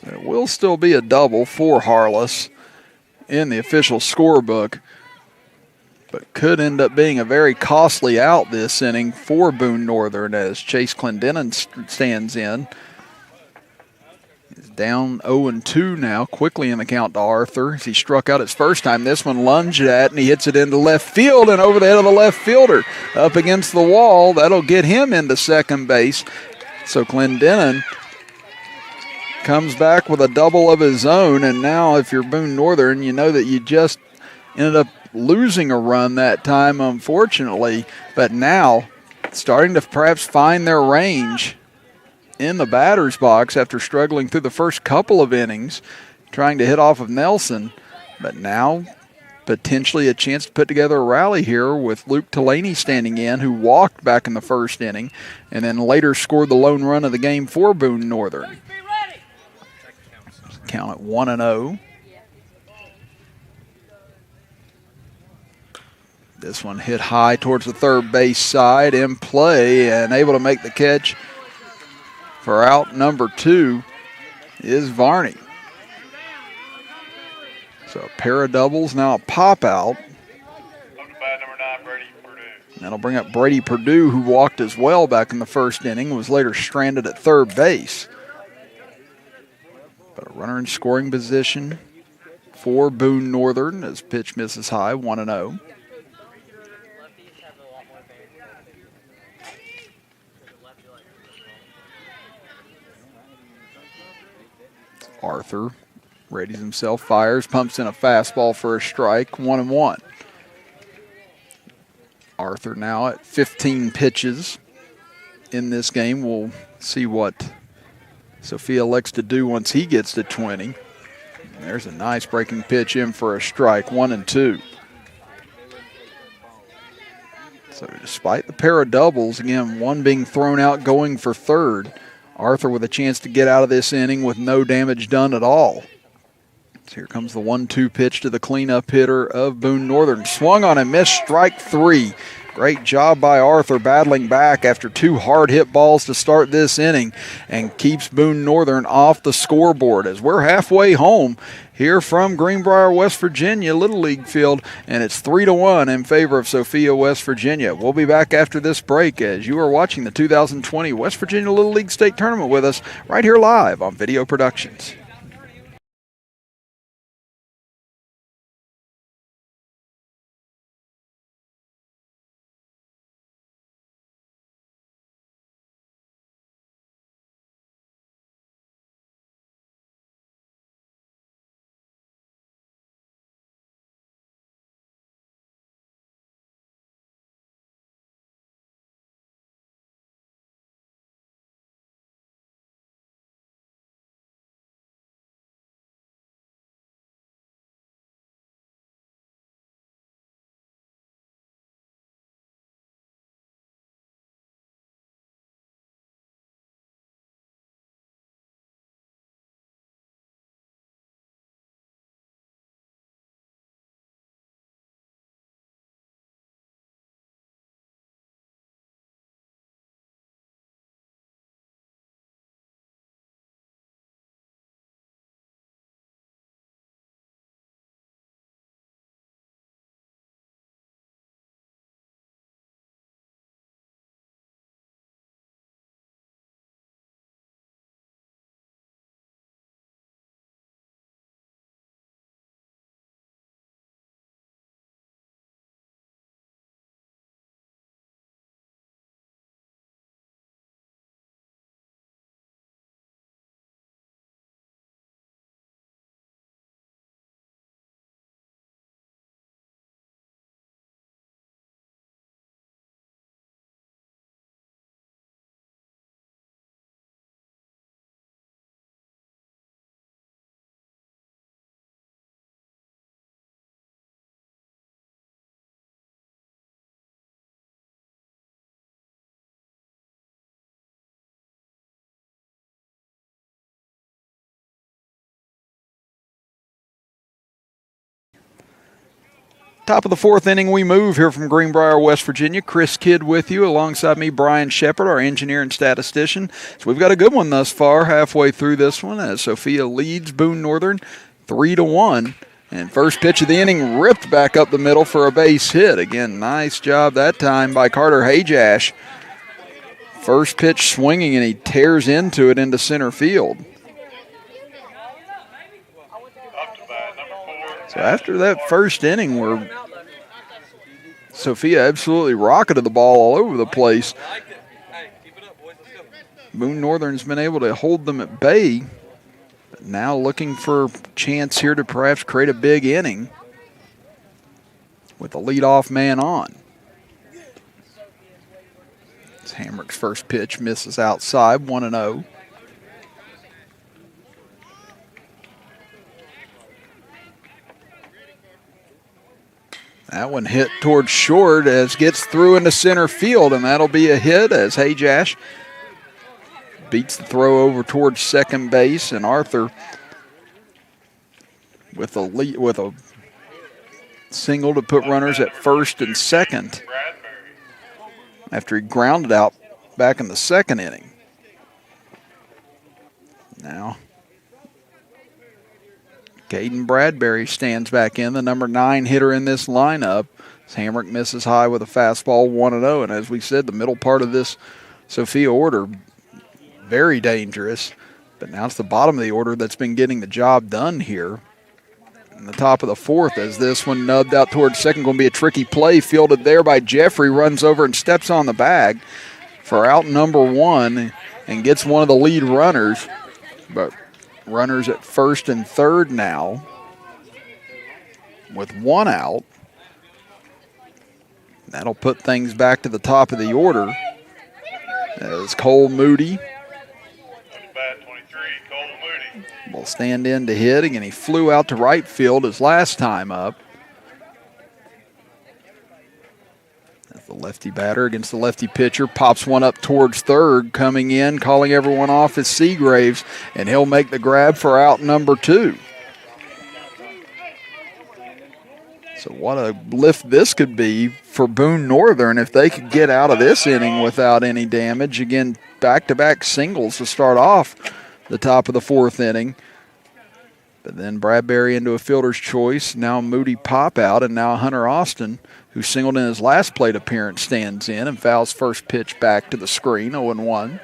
So it will still be a double for Harless in the official scorebook, but could end up being a very costly out this inning for Boone Northern as Chase Clendenin stands in. He's down 0-2 now, quickly in the count to Arthur as he struck out his first time. This one lunged at, and he hits it into left field and over the head of the left fielder. Up against the wall, that'll get him into second base. So Clendenin comes back with a double of his own, and now if you're Boone Northern, you know that you just ended up losing a run that time, unfortunately, but now starting to perhaps find their range in the batter's box after struggling through the first couple of innings, trying to hit off of Nelson. But now potentially a chance to put together a rally here with Luke Delaney standing in, who walked back in the first inning and then later scored the lone run of the game for Boone Northern. Count at 1-0. This one hit high towards the third base side, in play, and able to make the catch for out number 2 is Varney. So a pair of doubles, now a pop out. Up to bat number 9, Brady Perdue. That'll bring up Brady Perdue, who walked as well back in the first inning, was later stranded at third base. But a runner in scoring position for Boone Northern as pitch misses high, 1-0. Arthur readies himself, fires, pumps in a fastball for a strike, 1-1. Arthur now at 15 pitches in this game. We'll see what Sophia elects to do once he gets to 20. There's a nice breaking pitch in for a strike, 1-2. So despite the pair of doubles, again, one being thrown out going for third, Arthur with a chance to get out of this inning with no damage done at all. So here comes the 1-2 pitch to the cleanup hitter of Boone Northern. Swung on and missed, strike 3. Great job by Arthur battling back after 2 hard hit balls to start this inning and keeps Boone Northern off the scoreboard as we're halfway home here from Greenbrier, West Virginia, Little League field, and it's 3-1 in favor of Sophia, West Virginia. We'll be back after this break as you are watching the 2020 West Virginia Little League State Tournament with us right here live on Video Productions. Top of the 4th inning, we move here from Greenbrier, West Virginia. Chris Kidd with you, alongside me, Brian Shepard, our engineer and statistician. So we've got a good one thus far, halfway through this one, as Sophia leads Boone Northern 3-1. And first pitch of the inning ripped back up the middle for a base hit. Again, nice job that time by Carter Hajash. First pitch swinging, and he tears into it into center field. So after that first inning where Sophia absolutely rocketed the ball all over the place, Boone Northern's been able to hold them at bay. But now looking for a chance here to perhaps create a big inning with the leadoff man on. It's Hamrick's first pitch misses outside, 1-0. That one hit towards short as gets through into center field, and that'll be a hit as Hajash beats the throw over towards second base, and Arthur with a single to put runners at first and second after he grounded out back in the second inning. Now, Kaden Bradbury stands back in, the number 9 hitter in this lineup. Hamrick misses high with a fastball, 1-0. And as we said, the middle part of this Sophia order, very dangerous. But now it's the bottom of the order that's been getting the job done here. In the top of the fourth, as this one nubbed out towards second, going to be a tricky play, fielded there by Jeffrey, runs over and steps on the bag for out number 1 and gets one of the lead runners. But runners at first and third now with 1 out. That'll put things back to the top of the order as Cole Moody will stand in to hit. Again, he flew out to right field his last time up. As the lefty batter against the lefty pitcher pops one up towards third. Coming in, calling everyone off is Seagraves, and he'll make the grab for out number 2. So what a lift this could be for Boone Northern if they could get out of this inning without any damage. Again, back-to-back singles to start off the top of the fourth inning. But then Bradbury into a fielder's choice. Now Moody pop out, and now Hunter Austin, who singled in his last plate appearance, stands in and fouls first pitch back to the screen, 0-1.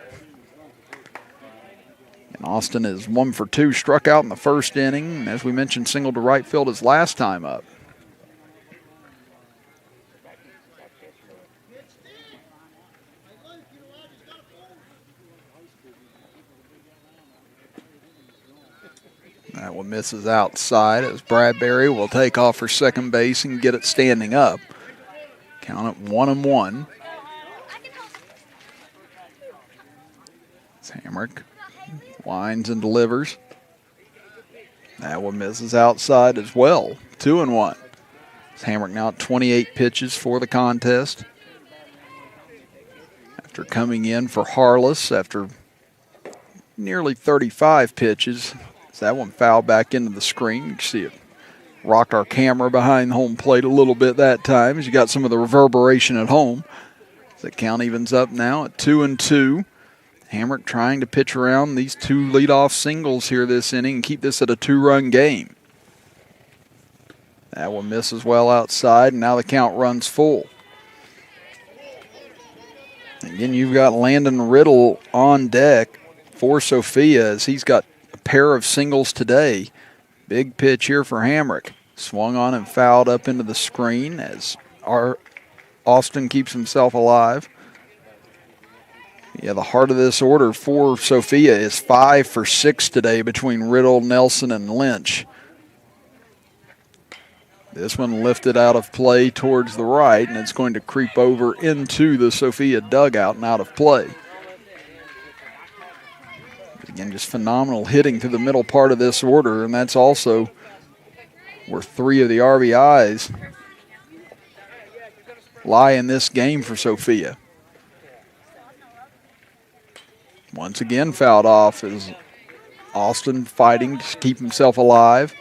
And Austin is 1 for 2, struck out in the first inning. And as we mentioned, singled to right field his last time up. That one misses outside as Bradbury will take off for second base and get it standing up. Count it 1-1. Hamrick winds and delivers. That one misses outside as well. 2-1. Hamrick now at 28 pitches for the contest. After coming in for Harless after nearly 35 pitches. That one fouled back into the screen. You can see it rocked our camera behind home plate a little bit that time as you got some of the reverberation at home. The count evens up now at 2-2. Hamrick trying to pitch around these 2 leadoff singles here this inning and keep this at a 2-run game. That one misses well outside, and now the count runs full. Again, you've got Landon Riddle on deck for Sophia as he's got pair of singles today. Big pitch here for Hamrick. Swung on and fouled up into the screen as Austin keeps himself alive. Yeah, the heart of this order for Sophia is 5 for 6 today between Riddle, Nelson, and Lynch. This one lifted out of play towards the right, and it's going to creep over into the Sophia dugout and out of play. Again, just phenomenal hitting through the middle part of this order, and that's also where 3 of the RBIs lie in this game for Sophia. Once again fouled off as Austin fighting to keep himself alive.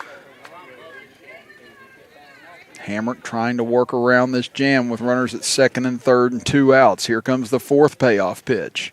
Hamrick trying to work around this jam with runners at second and third and 2 outs. Here comes the 4th payoff pitch.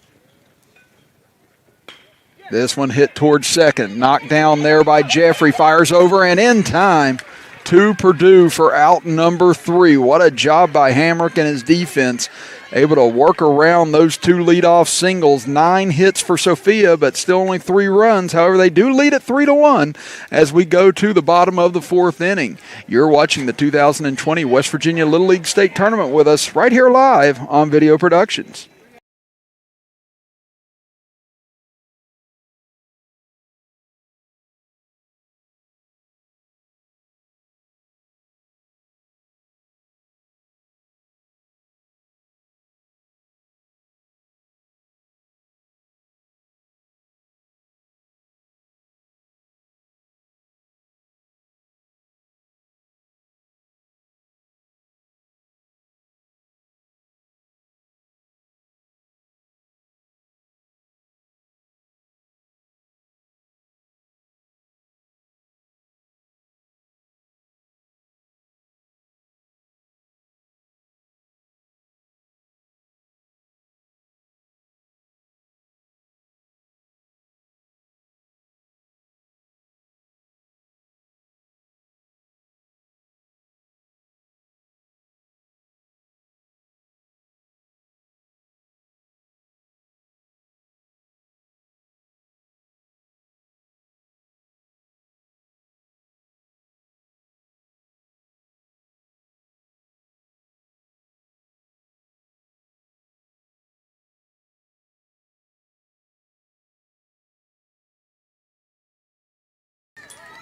This one hit towards second. Knocked down there by Jeffrey. Fires over and in time to Perdue for out number 3. What a job by Hamrick and his defense. Able to work around those 2 leadoff singles. 9 hits for Sophia, but still only 3 runs. However, they do lead at 3-1 as we go to the bottom of the 4th inning. You're watching the 2020 West Virginia Little League State Tournament with us right here live on Video Productions.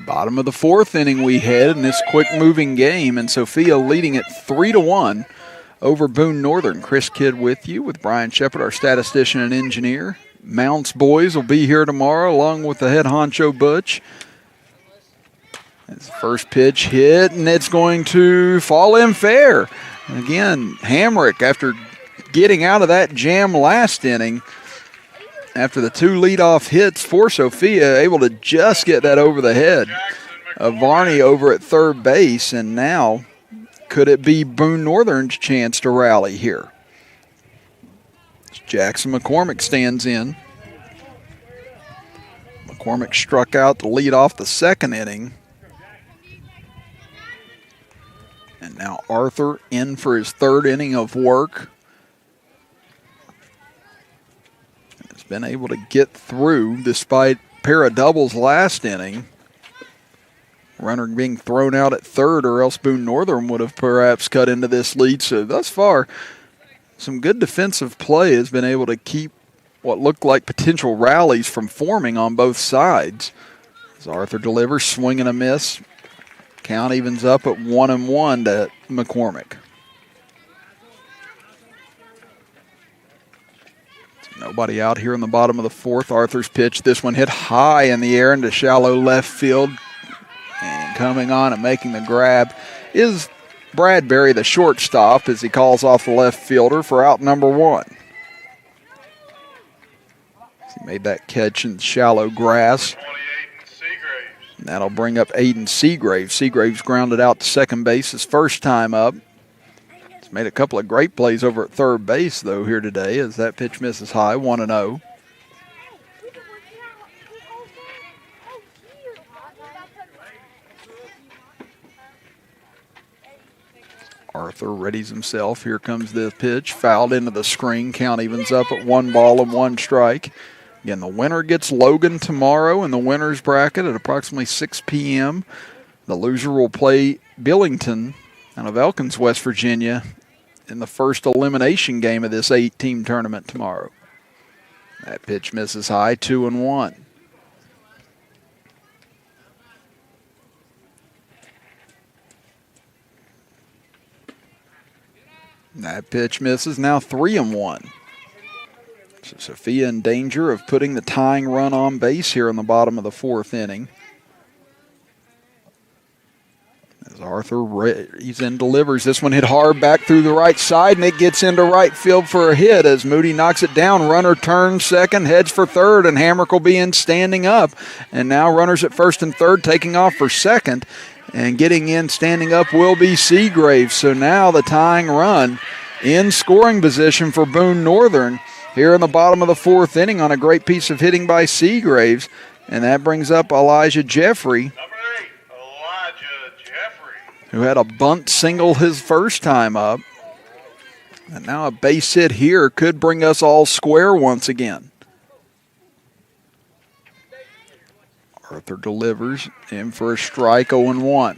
Bottom of the fourth inning we head in this quick-moving game, and Sophia leading it 3-1 over Boone Northern. Chris Kidd with you, with Brian Shepard, our statistician and engineer. Mounts boys will be here tomorrow, along with the head honcho Butch. It's the first pitch hit, and it's going to fall in fair. And again, Hamrick, after getting out of that jam last inning, after the two leadoff hits for Sophia, able to just get that over the head of Varney over at third base. And now, could it be Boone Northern's chance to rally here? Jackson McCormick stands in. McCormick struck out to lead off the second inning. And now Arthur in for his third inning of work. Has been able to get through despite a pair of doubles last inning. Runner being thrown out at third, or else Boone Northern would have perhaps cut into this lead. So thus far, some good defensive play has been able to keep what looked like potential rallies from forming on both sides. As Arthur delivers, swing and a miss. Count evens up at 1-1 to McCormick. Nobody out here in the bottom of the fourth. Arthur's pitch. This one hit high in the air into shallow left field. And coming on and making the grab is Bradbury, the shortstop, as he calls off the left fielder for out number one. He made that catch in shallow grass. And that'll bring up Aiden Seagraves. Seagraves grounded out to second base his first time up. He's made a couple of great plays over at third base, though, here today, as that pitch misses high, 1-0. Arthur readies himself. Here comes the pitch. Fouled into the screen. Count evens up at 1-1 strike. Again, the winner gets Logan tomorrow in the winner's bracket at approximately 6 p.m. The loser will play Billington out of Elkins, West Virginia, in the first elimination game of this 8-team tournament tomorrow. That pitch misses high, 2-1. That pitch misses, now 3-1. So Sophia in danger of putting the tying run on base here in the bottom of the fourth inning. As Arthur, he's in, delivers. This one hit hard back through the right side, and it gets into right field for a hit as Moody knocks it down. Runner turns second, heads for third, and Hamrick will be in standing up. And now runners at first and third taking off for second. And getting in, standing up, will be Seagraves. So now the tying run in scoring position for Boone Northern here in the bottom of the fourth inning on a great piece of hitting by Seagraves. And that brings up Elijah Jeffrey, Number 8, Elijah Jeffrey, who had a bunt single his first time up. And now a base hit here could bring us all square once again. Arthur delivers in for a strike, 0-1.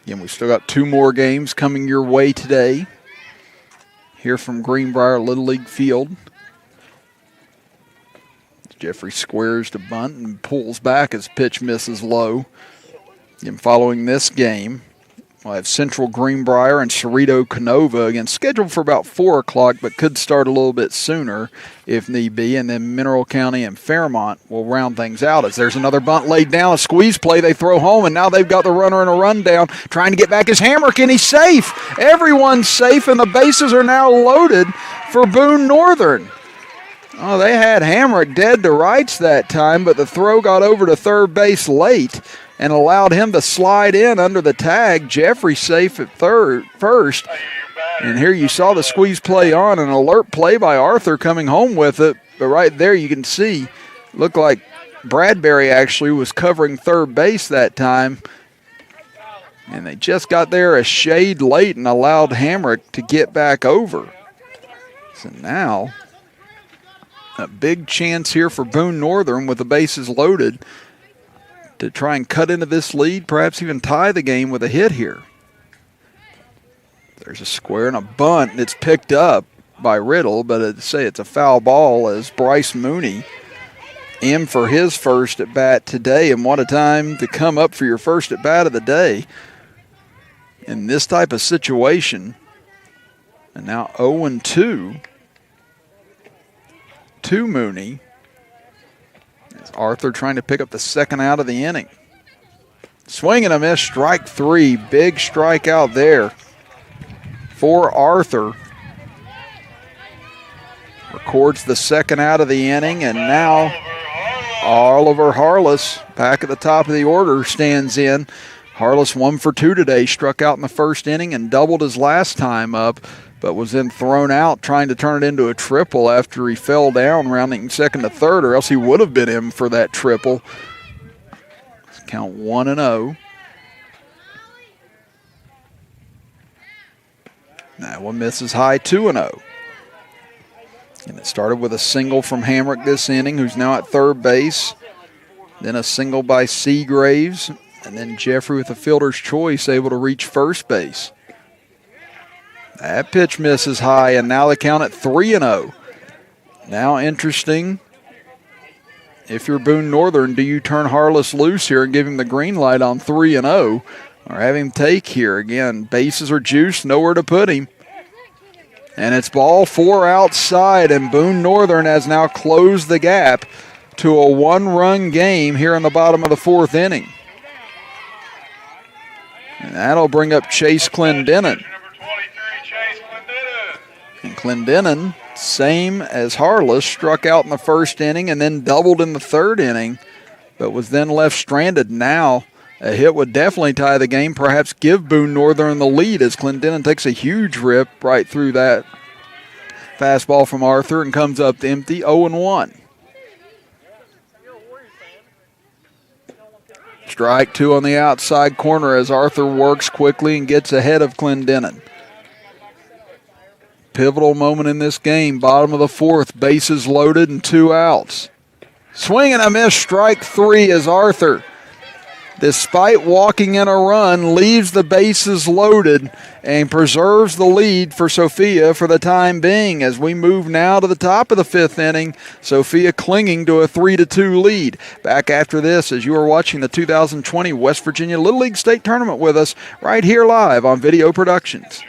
Again, we still got two more games coming your way today here from Greenbrier Little League Field. Jeffrey squares to bunt and pulls back as pitch misses low. And following this game, we'll have Central Greenbrier and Cerrito Canova, again, scheduled for about 4 o'clock, but could start a little bit sooner if need be. And then Mineral County and Fairmont will round things out as there's another bunt laid down, a squeeze play, they throw home, and now they've got the runner in a rundown. Trying to get back is Hamrick, and he's safe. Everyone's safe, and the bases are now loaded for Boone Northern. Oh, they had Hamrick dead to rights that time, but the throw got over to third base late and allowed him to slide in under the tag. Jeffrey safe at first. And here you saw the squeeze play on, an alert play by Arthur coming home with it. But right there you can see, looked like Bradbury actually was covering third base that time. And they just got there a shade late and allowed Hamrick to get back over. So now, a big chance here for Boone Northern with the bases loaded to try and cut into this lead, perhaps even tie the game with a hit here. There's a square and a bunt, and it's picked up by Riddle, but I'd say it's a foul ball as Bryce Mooney in for his first at bat today, and what a time to come up for your first at bat of the day in this type of situation. And now 0-2 to Mooney. As Arthur trying to pick up the second out of the inning. Swing and a miss, strike three. Big strikeout there for Arthur. Records the second out of the inning, and now Oliver Harless, back at the top of the order, stands in. Harless 1 for 2 today, struck out in the first inning and doubled his last time up, but was then thrown out trying to turn it into a triple after he fell down rounding second to third, or else he would have been in for that triple. Count 1-0. That one misses high, 2-0. And it started with a single from Hamrick this inning, who's now at third base. Then a single by Seagraves. And then Jeffrey with a fielder's choice able to reach first base. That pitch misses high, and now the count at 3-0. Now interesting. If you're Boone Northern, do you turn Harless loose here and give him the green light on 3-0? Or have him take here? Again, bases are juiced, nowhere to put him. And it's ball 4 outside, and Boone Northern has now closed the gap to a 1-run game here in the bottom of the 4th inning. And that'll bring up Chase Clendenin. And Clendenin, same as Harless, struck out in the first inning and then doubled in the 3rd inning, but was then left stranded. Now a hit would definitely tie the game, perhaps give Boone Northern the lead, as Clendenin takes a huge rip right through that fastball from Arthur and comes up empty, 0-1. Strike 2 on the outside corner as Arthur works quickly and gets ahead of Clendenin. Pivotal moment in this game, bottom of the 4th, bases loaded and 2 outs. Swing and a miss, strike 3 as Arthur, despite walking in a run, leaves the bases loaded and preserves the lead for Sophia for the time being. As we move now to the top of the 5th inning, Sophia clinging to a 3-2 lead. Back after this, as you are watching the 2020 West Virginia Little League State Tournament with us right here live on Video Productions.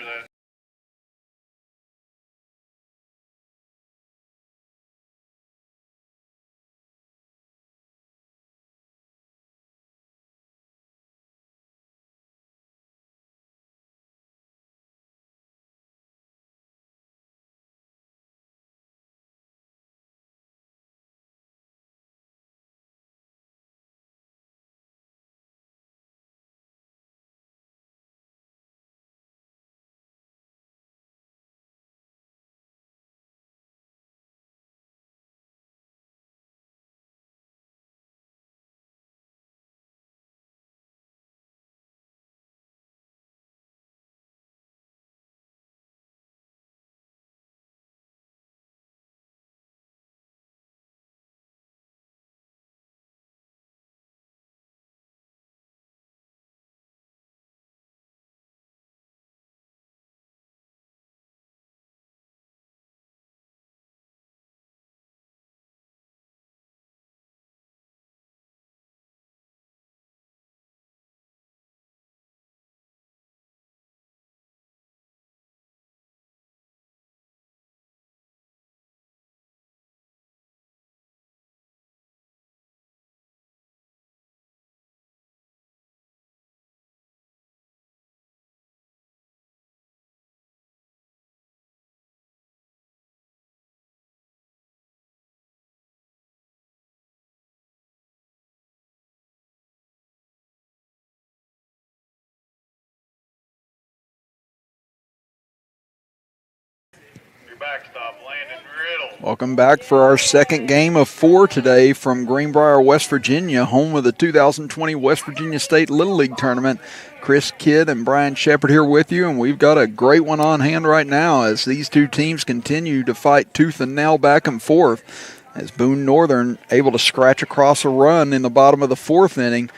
Backstop, Landon Riddle. Welcome back for our second game of 4 today from Greenbrier, West Virginia, home of the 2020 West Virginia State Little League Tournament. Chris Kidd and Brian Shepard here with you, and we've got a great one on hand right now as these two teams continue to fight tooth and nail back and forth, as Boone Northern able to scratch across a run in the bottom of the 4th inning,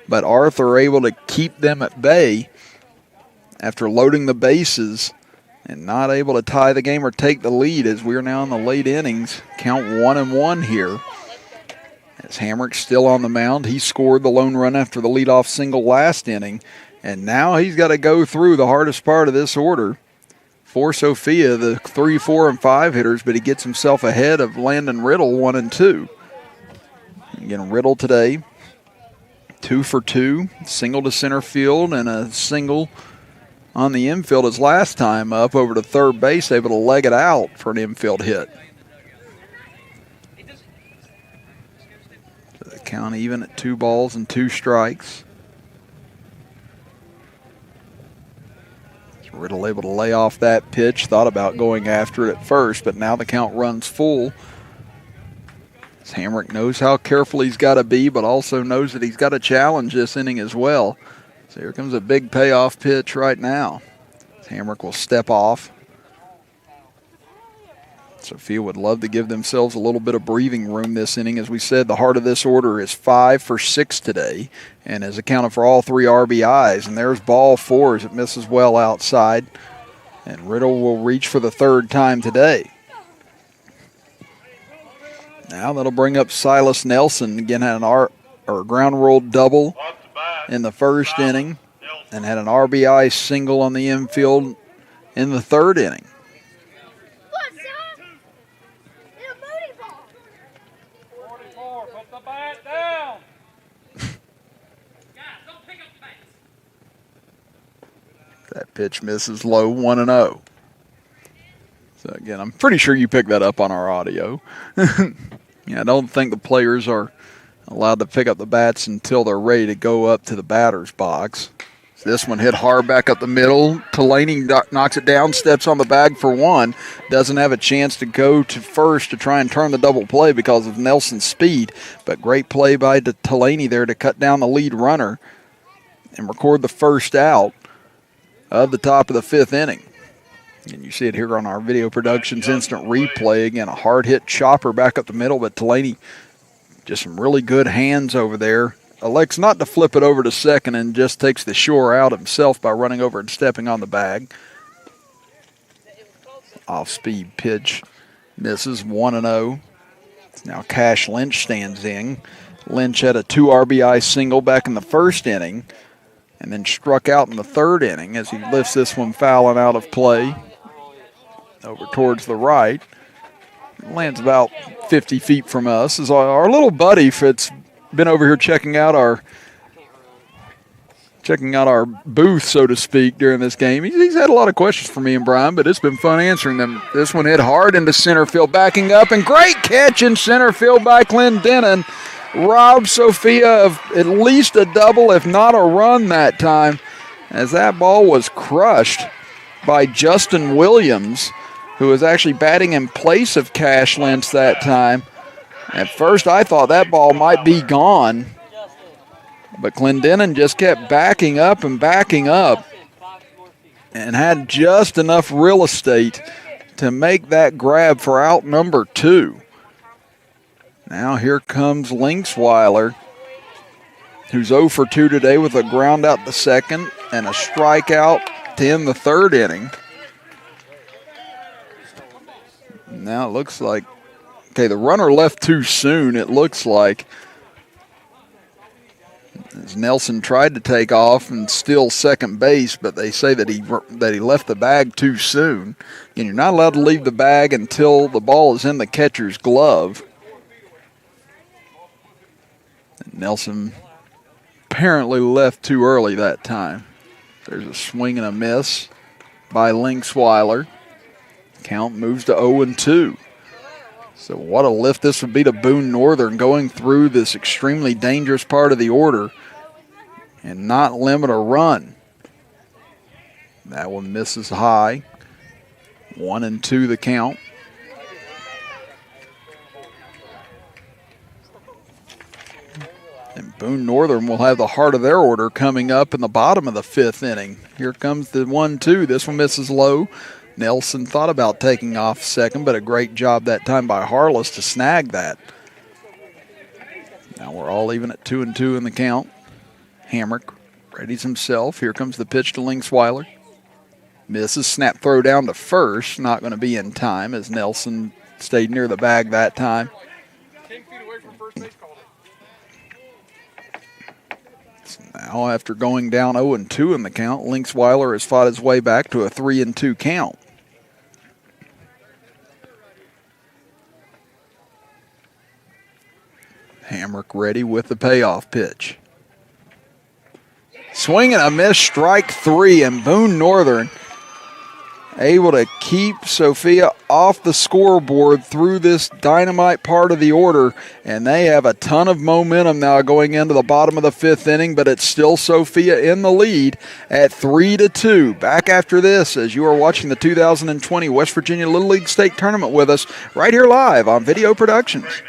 but Arthur able to keep them at bay after loading the bases and not able to tie the game or take the lead, as we are now in the late innings. Count 1-1 here. As Hamrick's still on the mound, he scored the lone run after the leadoff single last inning, and now he's got to go through the hardest part of this order for Sophia, the 3, 4, and 5 hitters, but he gets himself ahead of Landon Riddle, 1 and 2. Again, Riddle today, 2 for 2, single to center field and a single on the infield his last time up over to third base, able to leg it out for an infield hit. The count even at 2 balls and 2 strikes. Riddle able to lay off that pitch, thought about going after it at first, but now the count runs full. Hamrick knows how careful he's got to be, but also knows that he's got to challenge this inning as well. So here comes a big payoff pitch right now. Hamrick will step off. Sophia would love to give themselves a little bit of breathing room this inning. As we said, the heart of this order is 5 for 6 today and has accounted for all 3 RBIs. And there's ball 4 as it misses well outside. And Riddle will reach for the 3rd time today. Now that'll bring up Silas Nelson. Again, had a ground rule double in the 1st inning and had an RBI single on the infield in the 3rd inning. 44, put the bat down. That pitch misses low, 1-0. So again, I'm pretty sure you picked that up on our audio. Yeah, I don't think the players are allowed to pick up the bats until they're ready to go up to the batter's box. So this one hit hard back up the middle. Delaney knocks it down, steps on the bag for 1. Doesn't have a chance to go to first to try and turn the double play because of Nelson's speed. But great play by Delaney there to cut down the lead runner and record the 1st out of the top of the 5th inning. And you see it here on our video productions instant replay. Again, a hard hit chopper back up the middle, but Delaney just some really good hands over there. Elects not to flip it over to second and just takes the shore out himself by running over and stepping on the bag. Off-speed pitch misses, 1-0. Now Cash Lynch stands in. Lynch had a 2 RBI single back in the 1st inning and then struck out in the 3rd inning as he lifts this one foul and out of play. Over towards the right. Lands about 50 feet from us. Is our little buddy Fitz been over here checking out our booth, so to speak, during this game. He's had a lot of questions for me and Brian, but it's been fun answering them. This one hit hard into center field, backing up, and great catch in center field by Clendenin. Robbed Sophia of at least a double, if not a run that time, as that ball was crushed by Justin Williams, who was actually batting in place of Cash Lynch that time. At first, I thought that ball might be gone, but Clendenin just kept backing up and had just enough real estate to make that grab for out number 2. Now here comes Linksweiler, who's 0 for 2 today with a ground out to second and a strikeout to end the 3rd inning. Now it looks like, okay, the runner left too soon, it looks like. As Nelson tried to take off and steal second base, but they say that he left the bag too soon. And you're not allowed to leave the bag until the ball is in the catcher's glove. And Nelson apparently left too early that time. There's a swing and a miss by Linksweiler. Count moves to 0-2. So what a lift this would be to Boone Northern going through this extremely dangerous part of the order and not limit a run. That one misses high. 1-2 the count. And Boone Northern will have the heart of their order coming up in the bottom of the 5th inning. Here comes the 1-2. This one misses low. Nelson thought about taking off second, but a great job that time by Harless to snag that. Now we're all even at 2-2 in the count. Hamrick readies himself. Here comes the pitch to Linksweiler. Misses, snap throw down to first. Not going to be in time as Nelson stayed near the bag that time. 10 feet away from first base, called it. Now, after going down 0-2 in the count, Linksweiler has fought his way back to a 3-2 count. Hamrick ready with the payoff pitch. Swing and a miss, strike 3, and Boone Northern able to keep Sophia off the scoreboard through this dynamite part of the order, and they have a ton of momentum now going into the bottom of the 5th inning, but it's still Sophia in the lead at 3-2. Back after this as you are watching the 2020 West Virginia Little League State Tournament with us right here live on Video Productions.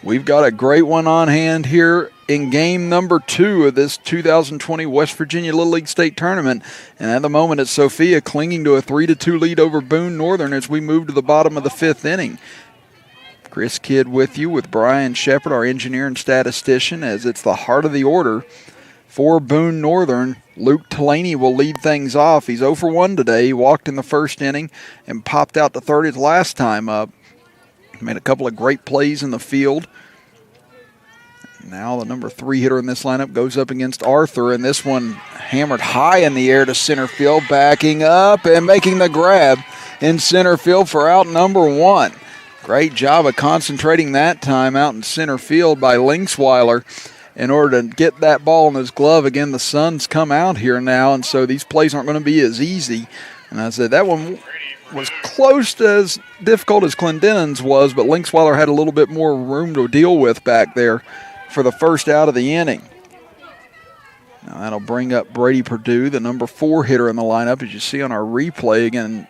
We've got a great one on hand here in game number 2 of this 2020 West Virginia Little League State Tournament. And at the moment, it's Sophia clinging to a 3-2 lead over Boone Northern as we move to the bottom of the 5th inning. Chris Kidd with you with Brian Shepard, our engineer and statistician, as it's the heart of the order. For Boone Northern, Luke Delaney will lead things off. He's 0 for 1 today. He walked in the 1st inning and popped out to third his last time up. Made a couple of great plays in the field. Now the number 3 hitter in this lineup goes up against Arthur, and this one hammered high in the air to center field, backing up and making the grab in center field for out number 1. Great job of concentrating that time out in center field by Linksweiler in order to get that ball in his glove. Again, the sun's come out here now, and so these plays aren't going to be as easy. And I said that one was close to as difficult as Clendenin's was, but Linksweiler had a little bit more room to deal with back there for the first out of the inning. Now that'll bring up Brady Perdue, the number 4 hitter in the lineup. As you see on our replay, again,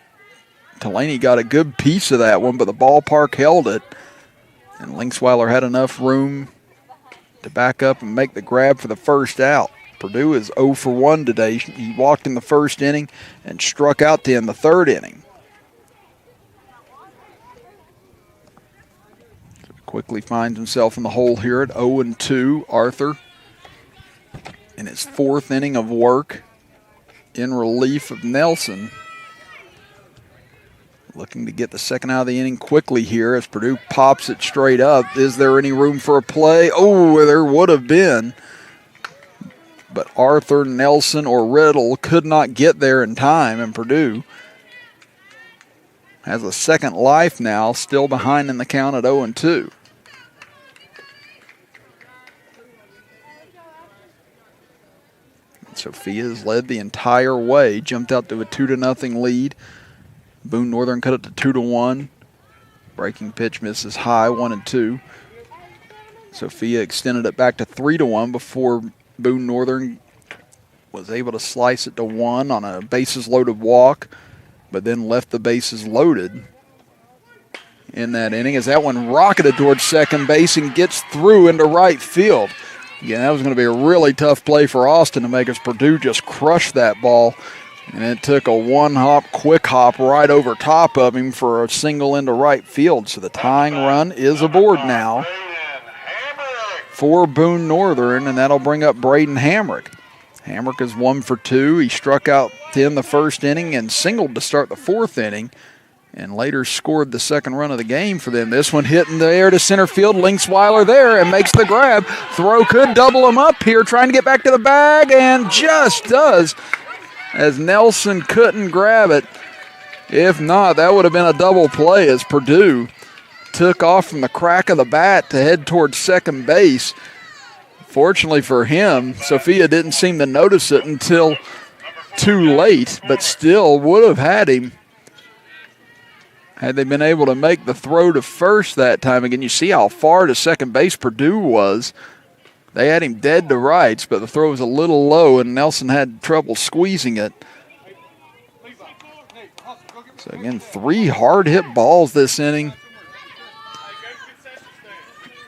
Delaney got a good piece of that one, but the ballpark held it. And Linksweiler had enough room to back up and make the grab for the first out. Perdue is 0 for 1 today. He walked in the 1st inning and struck out to end the 3rd inning. Quickly finds himself in the hole here at 0-2. Arthur in his 4th inning of work in relief of Nelson. Looking to get the 2nd out of the inning quickly here as Perdue pops it straight up. Is there any room for a play? Oh, there would have been. But Arthur, Nelson, or Riddle could not get there in time, and Perdue has a 2nd life now, still behind in the count at 0-2. Sophia's led the entire way, jumped out to a 2-0 lead. Boone Northern cut it to 2-1. Breaking pitch misses high, 1-2. Sophia extended it back to 3-1 before Boone Northern was able to slice it to 1 on a bases-loaded walk, but then left the bases loaded in that inning as that one rocketed towards second base and gets through into right field. Again, that was going to be a really tough play for Austin to make as Perdue just crushed that ball. And it took a one-hop, quick hop right over top of him for a single into right field. So the tying run is aboard now for Boone Northern, and that'll bring up Braden Hamrick. Hamrick is 1 for 2. He struck out to end the 1st inning and singled to start the 4th inning. and later scored the second run of the game for them. This one hit in the air to center field. Linksweiler there and makes the grab. Throw could double him up here, trying to get back to the bag, and just does, as Nelson couldn't grab it. If not, that would have been a double play as Perdue took off from the crack of the bat to head towards second base. Fortunately for him, Sophia didn't seem to notice it until too late, but still would have had him had they been able to make the throw to first that time. Again, you see how far to second base Perdue was. They had him dead to rights, but the throw was a little low, and Nelson had trouble squeezing it. So again, 3 hard-hit balls this inning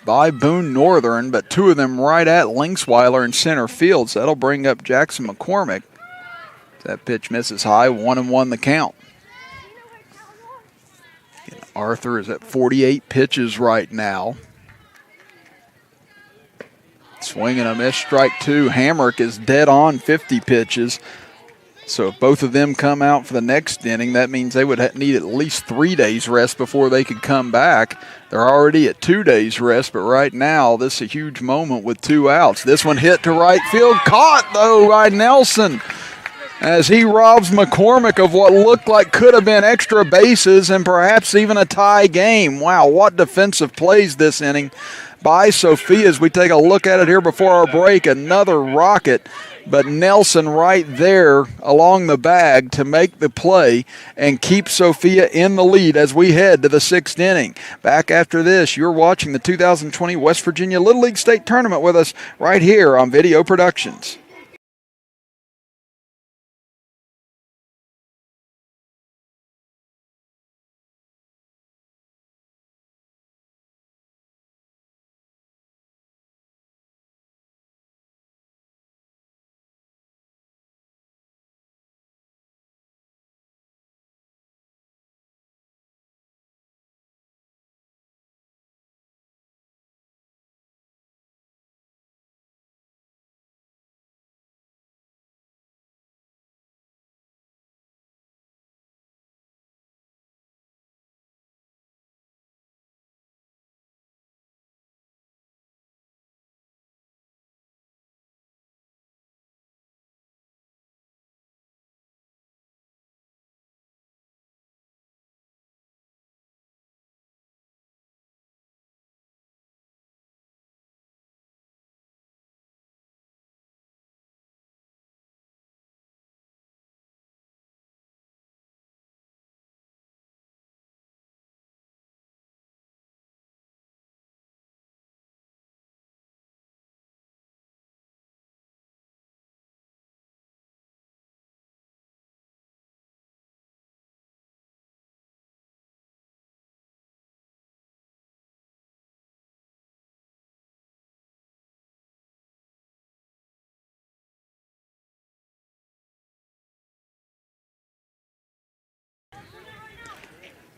by Boone Northern, but 2 of them right at Linksweiler in center field. So that'll bring up Jackson McCormick. That pitch misses high, 1-1 the count. Again, Arthur is at 48 pitches right now. Swing and a miss, strike 2. Hamrick is dead on 50 pitches. So if both of them come out for the next inning, that means they would need at least 3 days rest before they could come back. They're already at 2 days rest, but right now this is a huge moment with 2 outs. This one hit to right field, caught though by Nelson as he robs McCormick of what looked like could have been extra bases and perhaps even a tie game. Wow, what defensive plays this inning by Sophia as we take a look at it here before our break. Another rocket, but Nelson right there along the bag to make the play and keep Sophia in the lead as we head to the 6th inning. Back after this, you're watching the 2020 West Virginia Little League State Tournament with us right here on Video Productions.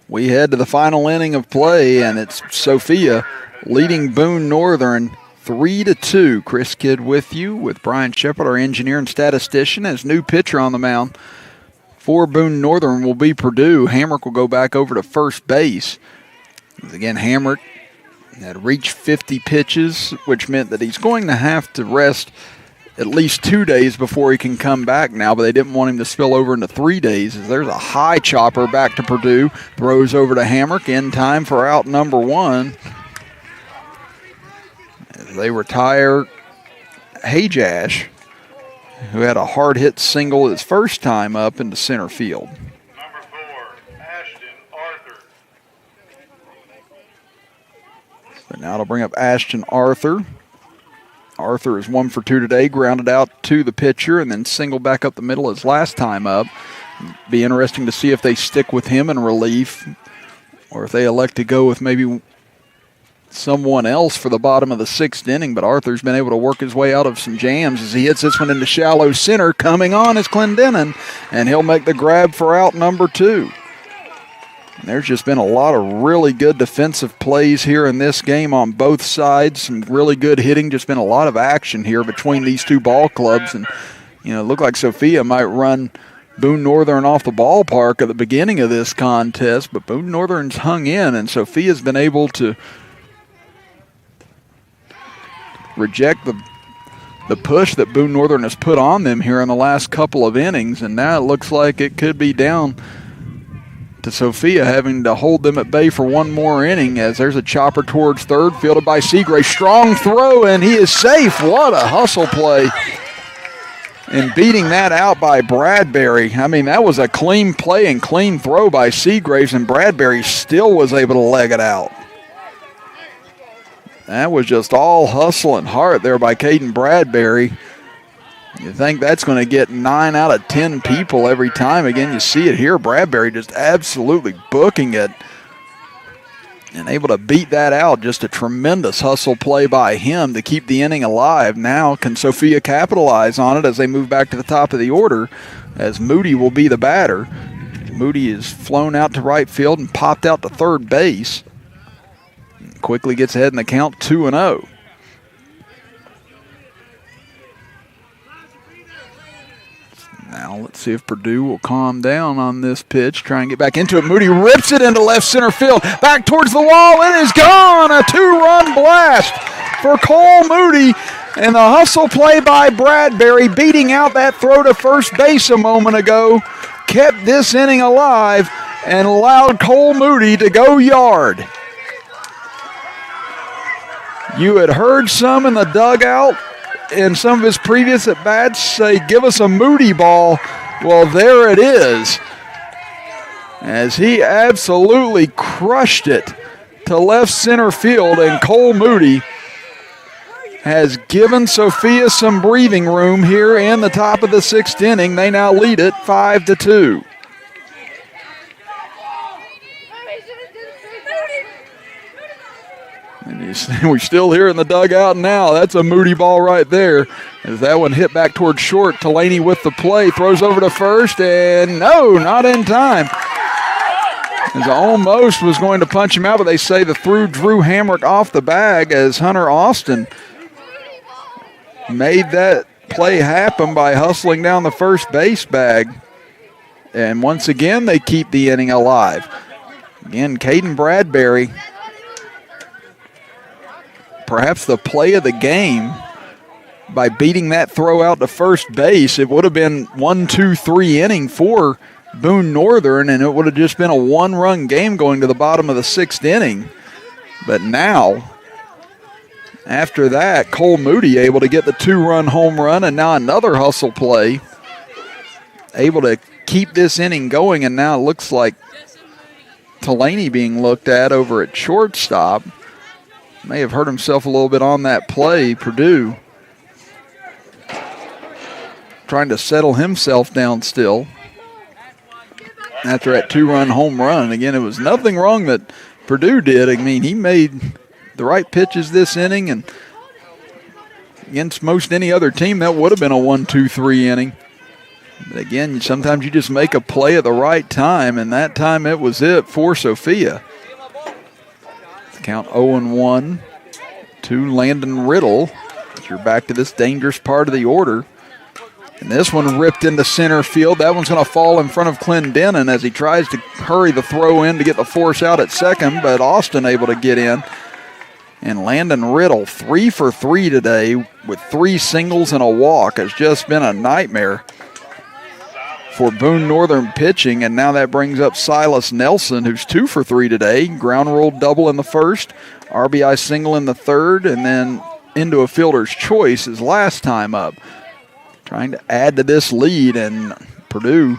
We head to the final inning of play, and it's Sophia leading Boone Northern 3-2. Chris Kidd with you, with Brian Shepard, our engineer and statistician, as new pitcher on the mound for Boone Northern will be Perdue. Hamrick will go back over to first base. Again, Hamrick had reached 50 pitches, which meant that he's going to have to rest at least 2 days before he can come back now, but they didn't want him to spill over into 3 days. As there's a high chopper back to Perdue, throws over to Hamrick in time for out number 1. As they retire Hajash, who had a hard hit single his first time up into center field. Number 4, Ashton Arthur. So now it'll bring up Ashton Arthur. Arthur is 1 for 2 today, grounded out to the pitcher and then single back up the middle his last time up. Be interesting to see if they stick with him in relief or if they elect to go with maybe someone else for the bottom of the 6th inning. But Arthur's been able to work his way out of some jams as he hits this one into shallow center. Coming on is Clendenin, and he'll make the grab for out number 2. And there's just been a lot of really good defensive plays here in this game on both sides. Some really good hitting. Just been a lot of action here between these two ball clubs. And, you know, it looked like Sophia might run Boone Northern off the ballpark at the beginning of this contest, but Boone Northern's hung in, and Sophia's been able to reject the push that Boone Northern has put on them here in the last couple of innings, and now it looks like it could be down to Sophia having to hold them at bay for one more inning, as there's a chopper towards third, fielded by Seagraves. Strong throw, and he is safe. What a hustle play. And beating that out by Bradbury. I mean, that was a clean play and clean throw by Seagraves, and Bradbury still was able to leg it out. That was just all hustle and heart there by Kaden Bradbury. You think that's going to get 9 out of 10 people every time. Again, you see it here. Bradbury just absolutely booking it and able to beat that out. Just a tremendous hustle play by him to keep the inning alive. Now can Sophia capitalize on it as they move back to the top of the order, as Moody will be the batter. Moody is flown out to right field and popped out to third base. Quickly gets ahead in the count, 2-0. Now let's see if Perdue will calm down on this pitch. Try and get back into it. Moody rips it into left center field. Back towards the wall. It is gone. A 2-run blast for Cole Moody. And the hustle play by Bradbury, beating out that throw to first base a moment ago, kept this inning alive and allowed Cole Moody to go yard. You had heard some in the dugout in some of his previous at-bats say, give us a Moody ball. Well, there it is, as he absolutely crushed it to left center field, and Cole Moody has given Sophia some breathing room here in the top of the 6th inning. They now lead it 5-2. And we're still here in the dugout now. That's a Moody ball right there. As that one hit back towards short, Delaney with the play, throws over to first, and no, not in time. As almost was going to punch him out, but they say the threw Drew Hamrick off the bag, as Hunter Austin made that play happen by hustling down the first base bag. And once again, they keep the inning alive. Again, Kaden Bradbury, perhaps the play of the game, by beating that throw out to first base. It would have been 1-2-3 inning for Boone Northern, and it would have just been a one-run game going to the bottom of the 6th inning. But now, after that, Cole Moody able to get the 2-run home run, and now another hustle play, able to keep this inning going, and now it looks like Delaney being looked at over at shortstop. May have hurt himself a little bit on that play. Perdue trying to settle himself down still after that 2-run home run. Again, it was nothing wrong that Perdue did. I mean, he made the right pitches this inning, and against most any other team, that would have been a 1-2-3 inning. But again, sometimes you just make a play at the right time, and that time it was it for Sophia. Count 0-1 to Landon Riddle. You're back to this dangerous part of the order. And this one ripped into center field. That one's going to fall in front of Clendenin as he tries to hurry the throw in to get the force out at second, but Austin able to get in. And Landon Riddle, 3 for 3 today with 3 singles and a walk. Has just been a nightmare for Boone Northern pitching, and now that brings up Silas Nelson, who's 2 for 3 today. Ground rule double in the first, RBI single in the third, and then into a fielder's choice his last time up. Trying to add to this lead, and Perdue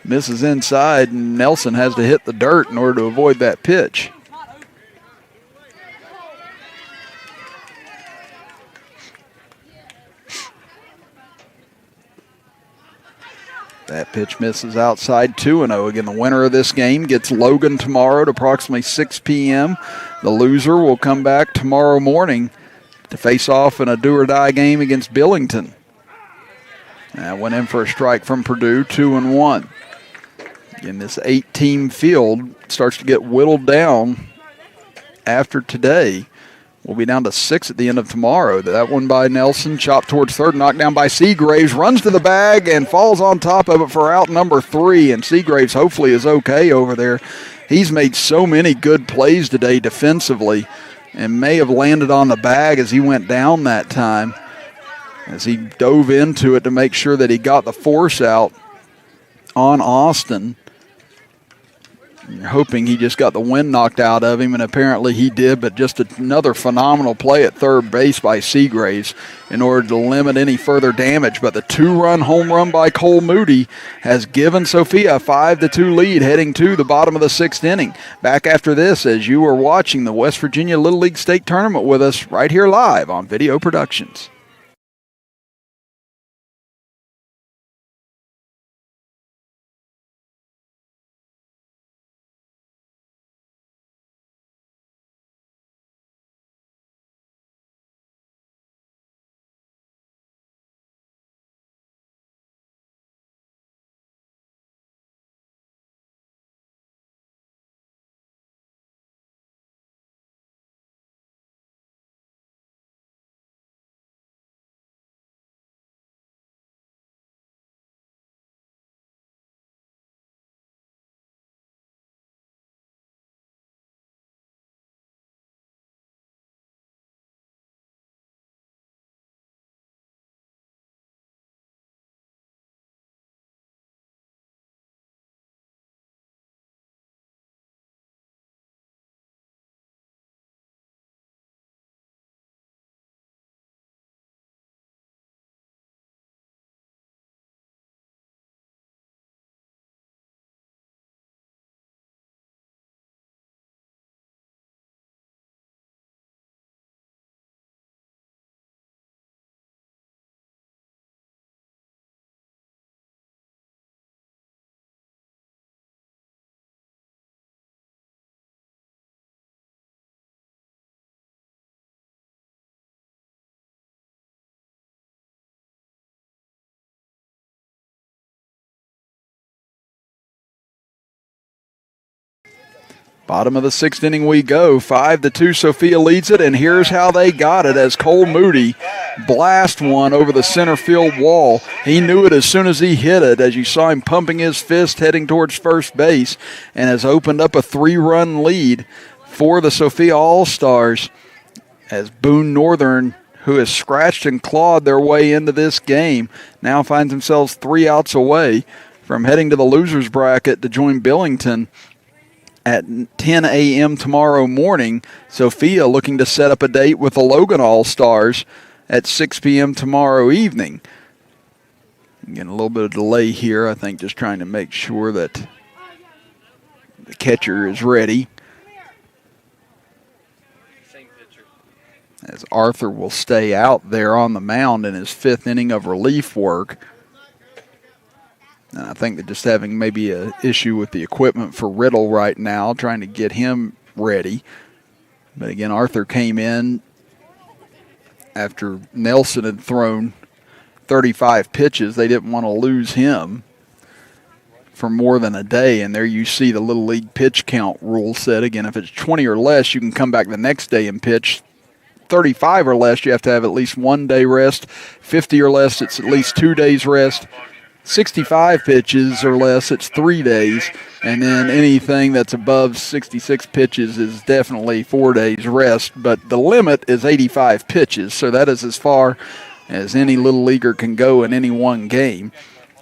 misses inside, and Nelson has to hit the dirt in order to avoid that pitch. That pitch misses outside, 2-0. Again, the winner of this game gets Logan tomorrow at approximately 6 p.m. The loser will come back tomorrow morning to face off in a do-or-die game against Billington. That went in for a strike from Perdue, 2-1. Again, this 8-team field starts to get whittled down after today. We'll be down to 6 at the end of tomorrow. That one by Nelson, chopped towards third, knocked down by Seagraves, runs to the bag and falls on top of it for out number 3. And Seagraves hopefully is okay over there. He's made so many good plays today defensively and may have landed on the bag as he went down that time, as he dove into it to make sure that he got the force out on Austin. You're hoping he just got the wind knocked out of him, and apparently he did, but just another phenomenal play at third base by Seagraves in order to limit any further damage. But the 2-run home run by Cole Moody has given Sophia a 5-2 lead heading to the bottom of the 6th inning. Back after this, as you are watching the West Virginia Little League State Tournament with us right here live on Video Productions. Bottom of the 6th inning we go. 5-2, Sophia leads it, and here's how they got it as Cole Moody blast one over the center field wall. He knew it as soon as he hit it, as you saw him pumping his fist heading towards first base, and has opened up a 3-run lead for the Sophia All-Stars as Boone Northern, who has scratched and clawed their way into this game, now finds themselves 3 outs away from heading to the losers bracket to join Billington at 10 a.m. tomorrow morning. Sophia looking to set up a date with the Logan All-Stars at 6 p.m. tomorrow evening. Getting a little bit of delay here, I think, just trying to make sure that the catcher is ready. As Arthur will stay out there on the mound in his 5th inning of relief work. And I think they're just having maybe an issue with the equipment for Riddle right now, trying to get him ready. But again, Arthur came in after Nelson had thrown 35 pitches. They didn't want to lose him for more than a day. And there you see the Little League pitch count rule set. Again, if it's 20 or less, you can come back the next day and pitch. 35 or less, you have to have at least 1 day rest. 50 or less, it's at least 2 days rest. 65 pitches or less, it's 3 days. And then anything that's above 66 pitches is definitely 4 days rest. But the limit is 85 pitches, so that is as far as any Little Leaguer can go in any one game.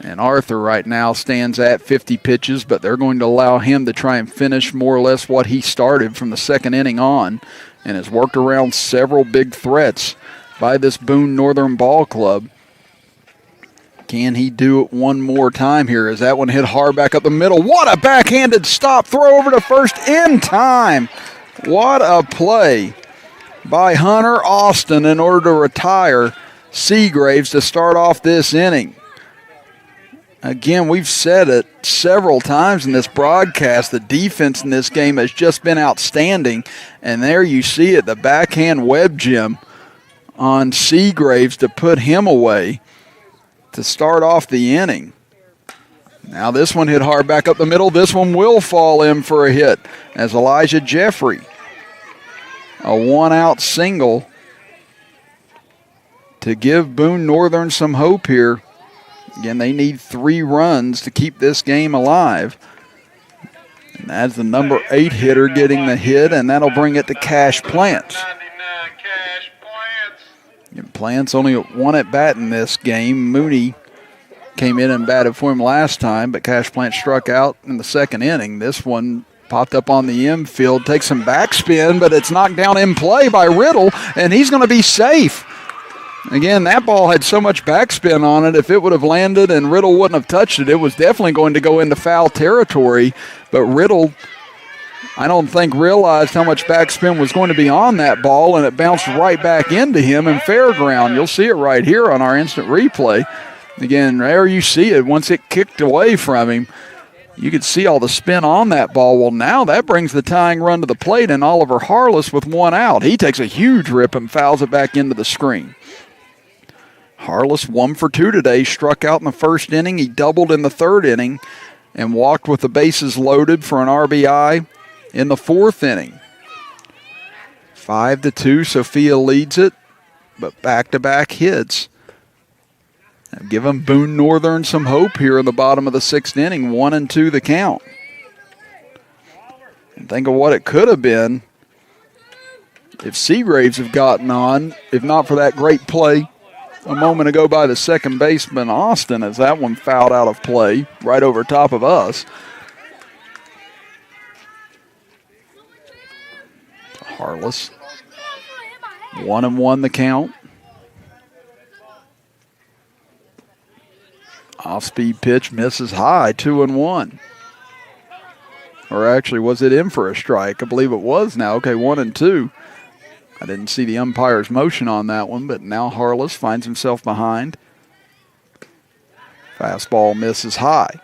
And Arthur right now stands at 50 pitches, but they're going to allow him to try and finish more or less what he started from the 2nd inning on, and has worked around several big threats by this Boone Northern Ball Club. Can he do it one more time here? As that one hit hard back up the middle. What a backhanded stop. Throw over to first in time. What a play by Hunter Austin in order to retire Seagraves to start off this inning. Again, we've said it several times in this broadcast. The defense in this game has just been outstanding. And there you see it, the backhand web gem on Seagraves to put him away to start off the inning. Now this one hit hard back up the middle. This one will fall in for a hit as Elijah Jeffrey a one-out single to give Boone Northern some hope here. Again, they need 3 runs to keep this game alive. And that's the number 8 hitter getting the hit, and that'll bring it to Cash Plants. And Plants only 1 at bat in this game. Mooney came in and batted for him last time, but Cash Plants struck out in the 2nd inning. This one popped up on the infield, takes some backspin, but it's knocked down in play by Riddle, and he's going to be safe. Again, that ball had so much backspin on it, if it would have landed and Riddle wouldn't have touched it, it was definitely going to go into foul territory. But Riddle, I don't think, realized how much backspin was going to be on that ball, and it bounced right back into him in fair ground. You'll see it right here on our instant replay. Again, there you see it. Once it kicked away from him, you could see all the spin on that ball. Well, now that brings the tying run to the plate, and Oliver Harless with 1 out. He takes a huge rip and fouls it back into the screen. Harless 1 for 2 today, struck out in the 1st inning. He doubled in the 3rd inning and walked with the bases loaded for an RBI in the 4th inning. 5-2, Sophia leads it, but back-to-back hits have given Boone Northern some hope here in the bottom of the 6th inning. 1-2 the count. And think of what it could have been if Seagraves have gotten on, if not for that great play a moment ago by the second baseman, Austin, as that one fouled out of play right over top of us. Harless. 1-1 the count. Off-speed pitch misses high, 2-1. Or actually, was it in for a strike? I believe it was now. Okay, 1-2. I didn't see the umpire's motion on that one, but now Harless finds himself behind. Fastball misses high.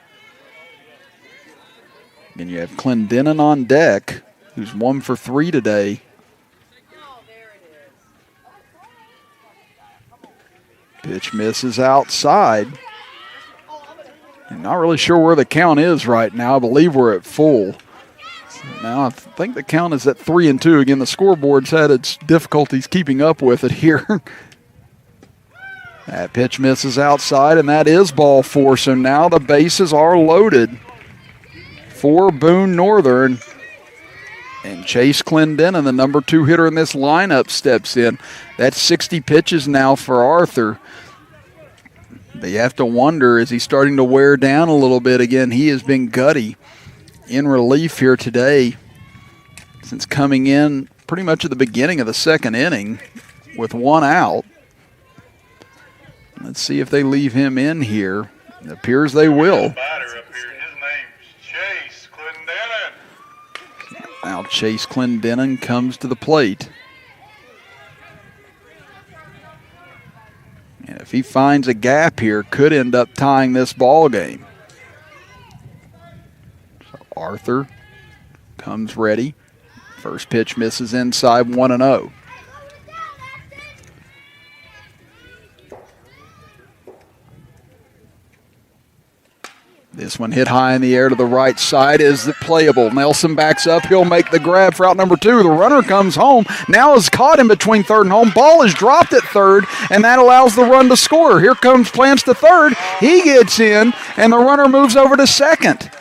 And you have Clendenin on deck, who's 1 for 3 today. Pitch misses outside. I'm not really sure where the count is right now. I believe we're at full. Now I think the count is at 3-2. Again, the scoreboard's had its difficulties keeping up with it here. That pitch misses outside, and that is ball 4. So now the bases are loaded for Boone Northern. And Chase Clendenin, the number 2 hitter in this lineup, steps in. That's 60 pitches now for Arthur. But you have to wonder, is he starting to wear down a little bit? Again, he has been gutty in relief here today since coming in pretty much at the beginning of the 2nd inning with 1 out. Let's see if they leave him in here. It appears they will. Now Chase Clendenin comes to the plate. And if he finds a gap here, could end up tying this ball game. So Arthur comes ready. First pitch misses inside, 1-0. This one hit high in the air to the right side. Is it playable? Nelson backs up. He'll make the grab for out number 2. The runner comes home. Now is caught in between 3rd and home. Ball is dropped at 3rd, and that allows the run to score. Here comes Plants to 3rd. He gets in, and the runner moves over to 2nd.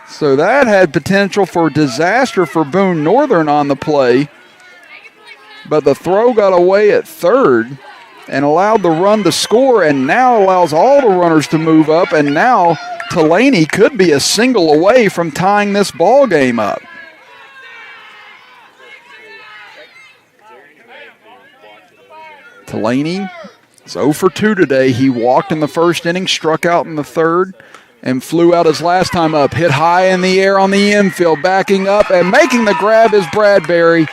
So that had potential for disaster for Boone Northern on the play, but the throw got away at 3rd and allowed the run to score, and now allows all the runners to move up, and now Delaney could be a single away from tying this ball game up. Delaney is 0 for 2 today. He walked in the 1st inning, struck out in the 3rd, and flew out his last time up. Hit high in the air on the infield, backing up and making the grab is Bradbury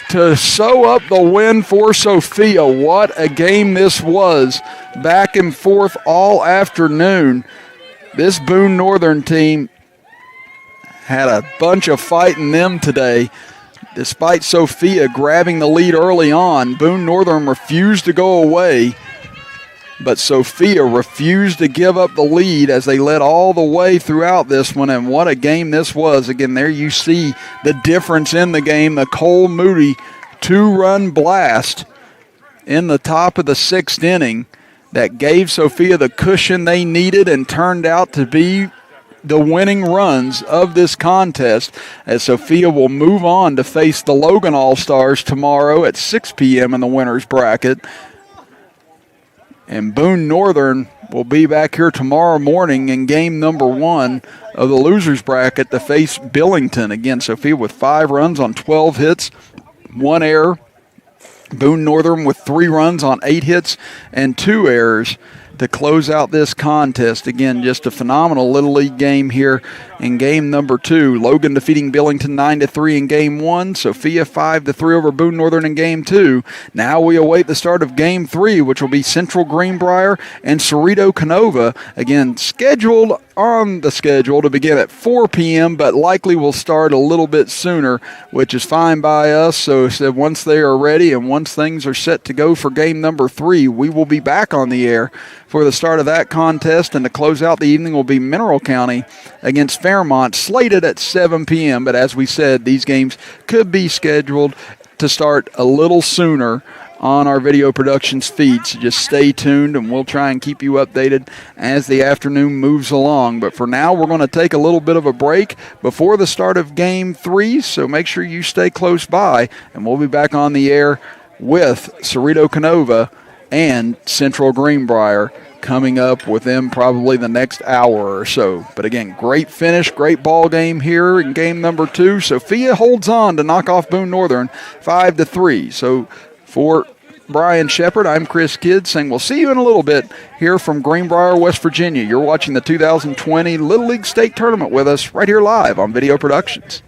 to sew up the win for Sophia. What a game this was. Back and forth all afternoon. This Boone Northern team had a bunch of fight in them today. Despite Sophia grabbing the lead early on, Boone Northern refused to go away. but Sophia refused to give up the lead as they led all the way throughout this one, and what a game this was. Again, there you see the difference in the game. The Cole Moody 2-run blast in the top of the 6th inning that gave Sophia the cushion they needed and turned out to be the winning runs of this contest, as Sophia will move on to face the Logan All-Stars tomorrow at 6 p.m. in the winner's bracket. And Boone Northern will be back here tomorrow morning in game number 1 of the loser's bracket to face Billington. Again, Sophia with 5 runs on 12 hits, 1 error. Boone Northern with 3 runs on 8 hits and 2 errors to close out this contest. Again, just a phenomenal Little League game here in game number 2. Logan defeating Billington 9-3 in game 1. Sophia 5-3 over Boone Northern in game 2. Now we await the start of game 3, which will be Central Greenbrier and Cerrito Canova. Again, scheduled on the schedule to begin at 4 p.m., but likely will start a little bit sooner, which is fine by us. So once they are ready and once things are set to go for game number 3, we will be back on the air for the start of that contest, and to close out the evening will be Mineral County against Fairmont, slated at 7 p.m., but as we said, these games could be scheduled to start a little sooner on our video productions feed, so just stay tuned and we'll try and keep you updated as the afternoon moves along. But for now, we're going to take a little bit of a break before the start of game 3, so make sure you stay close by, and we'll be back on the air with Cerrito Canova and Central Greenbrier coming up within probably the next hour or so. But again, great finish, great ball game here in game number 2. Sophia holds on to knock off Boone Northern 5-3. So for Brian Shepard, I'm Chris Kidd saying we'll see you in a little bit here from Greenbrier, West Virginia. You're watching the 2020 Little League State Tournament with us right here live on Video Productions.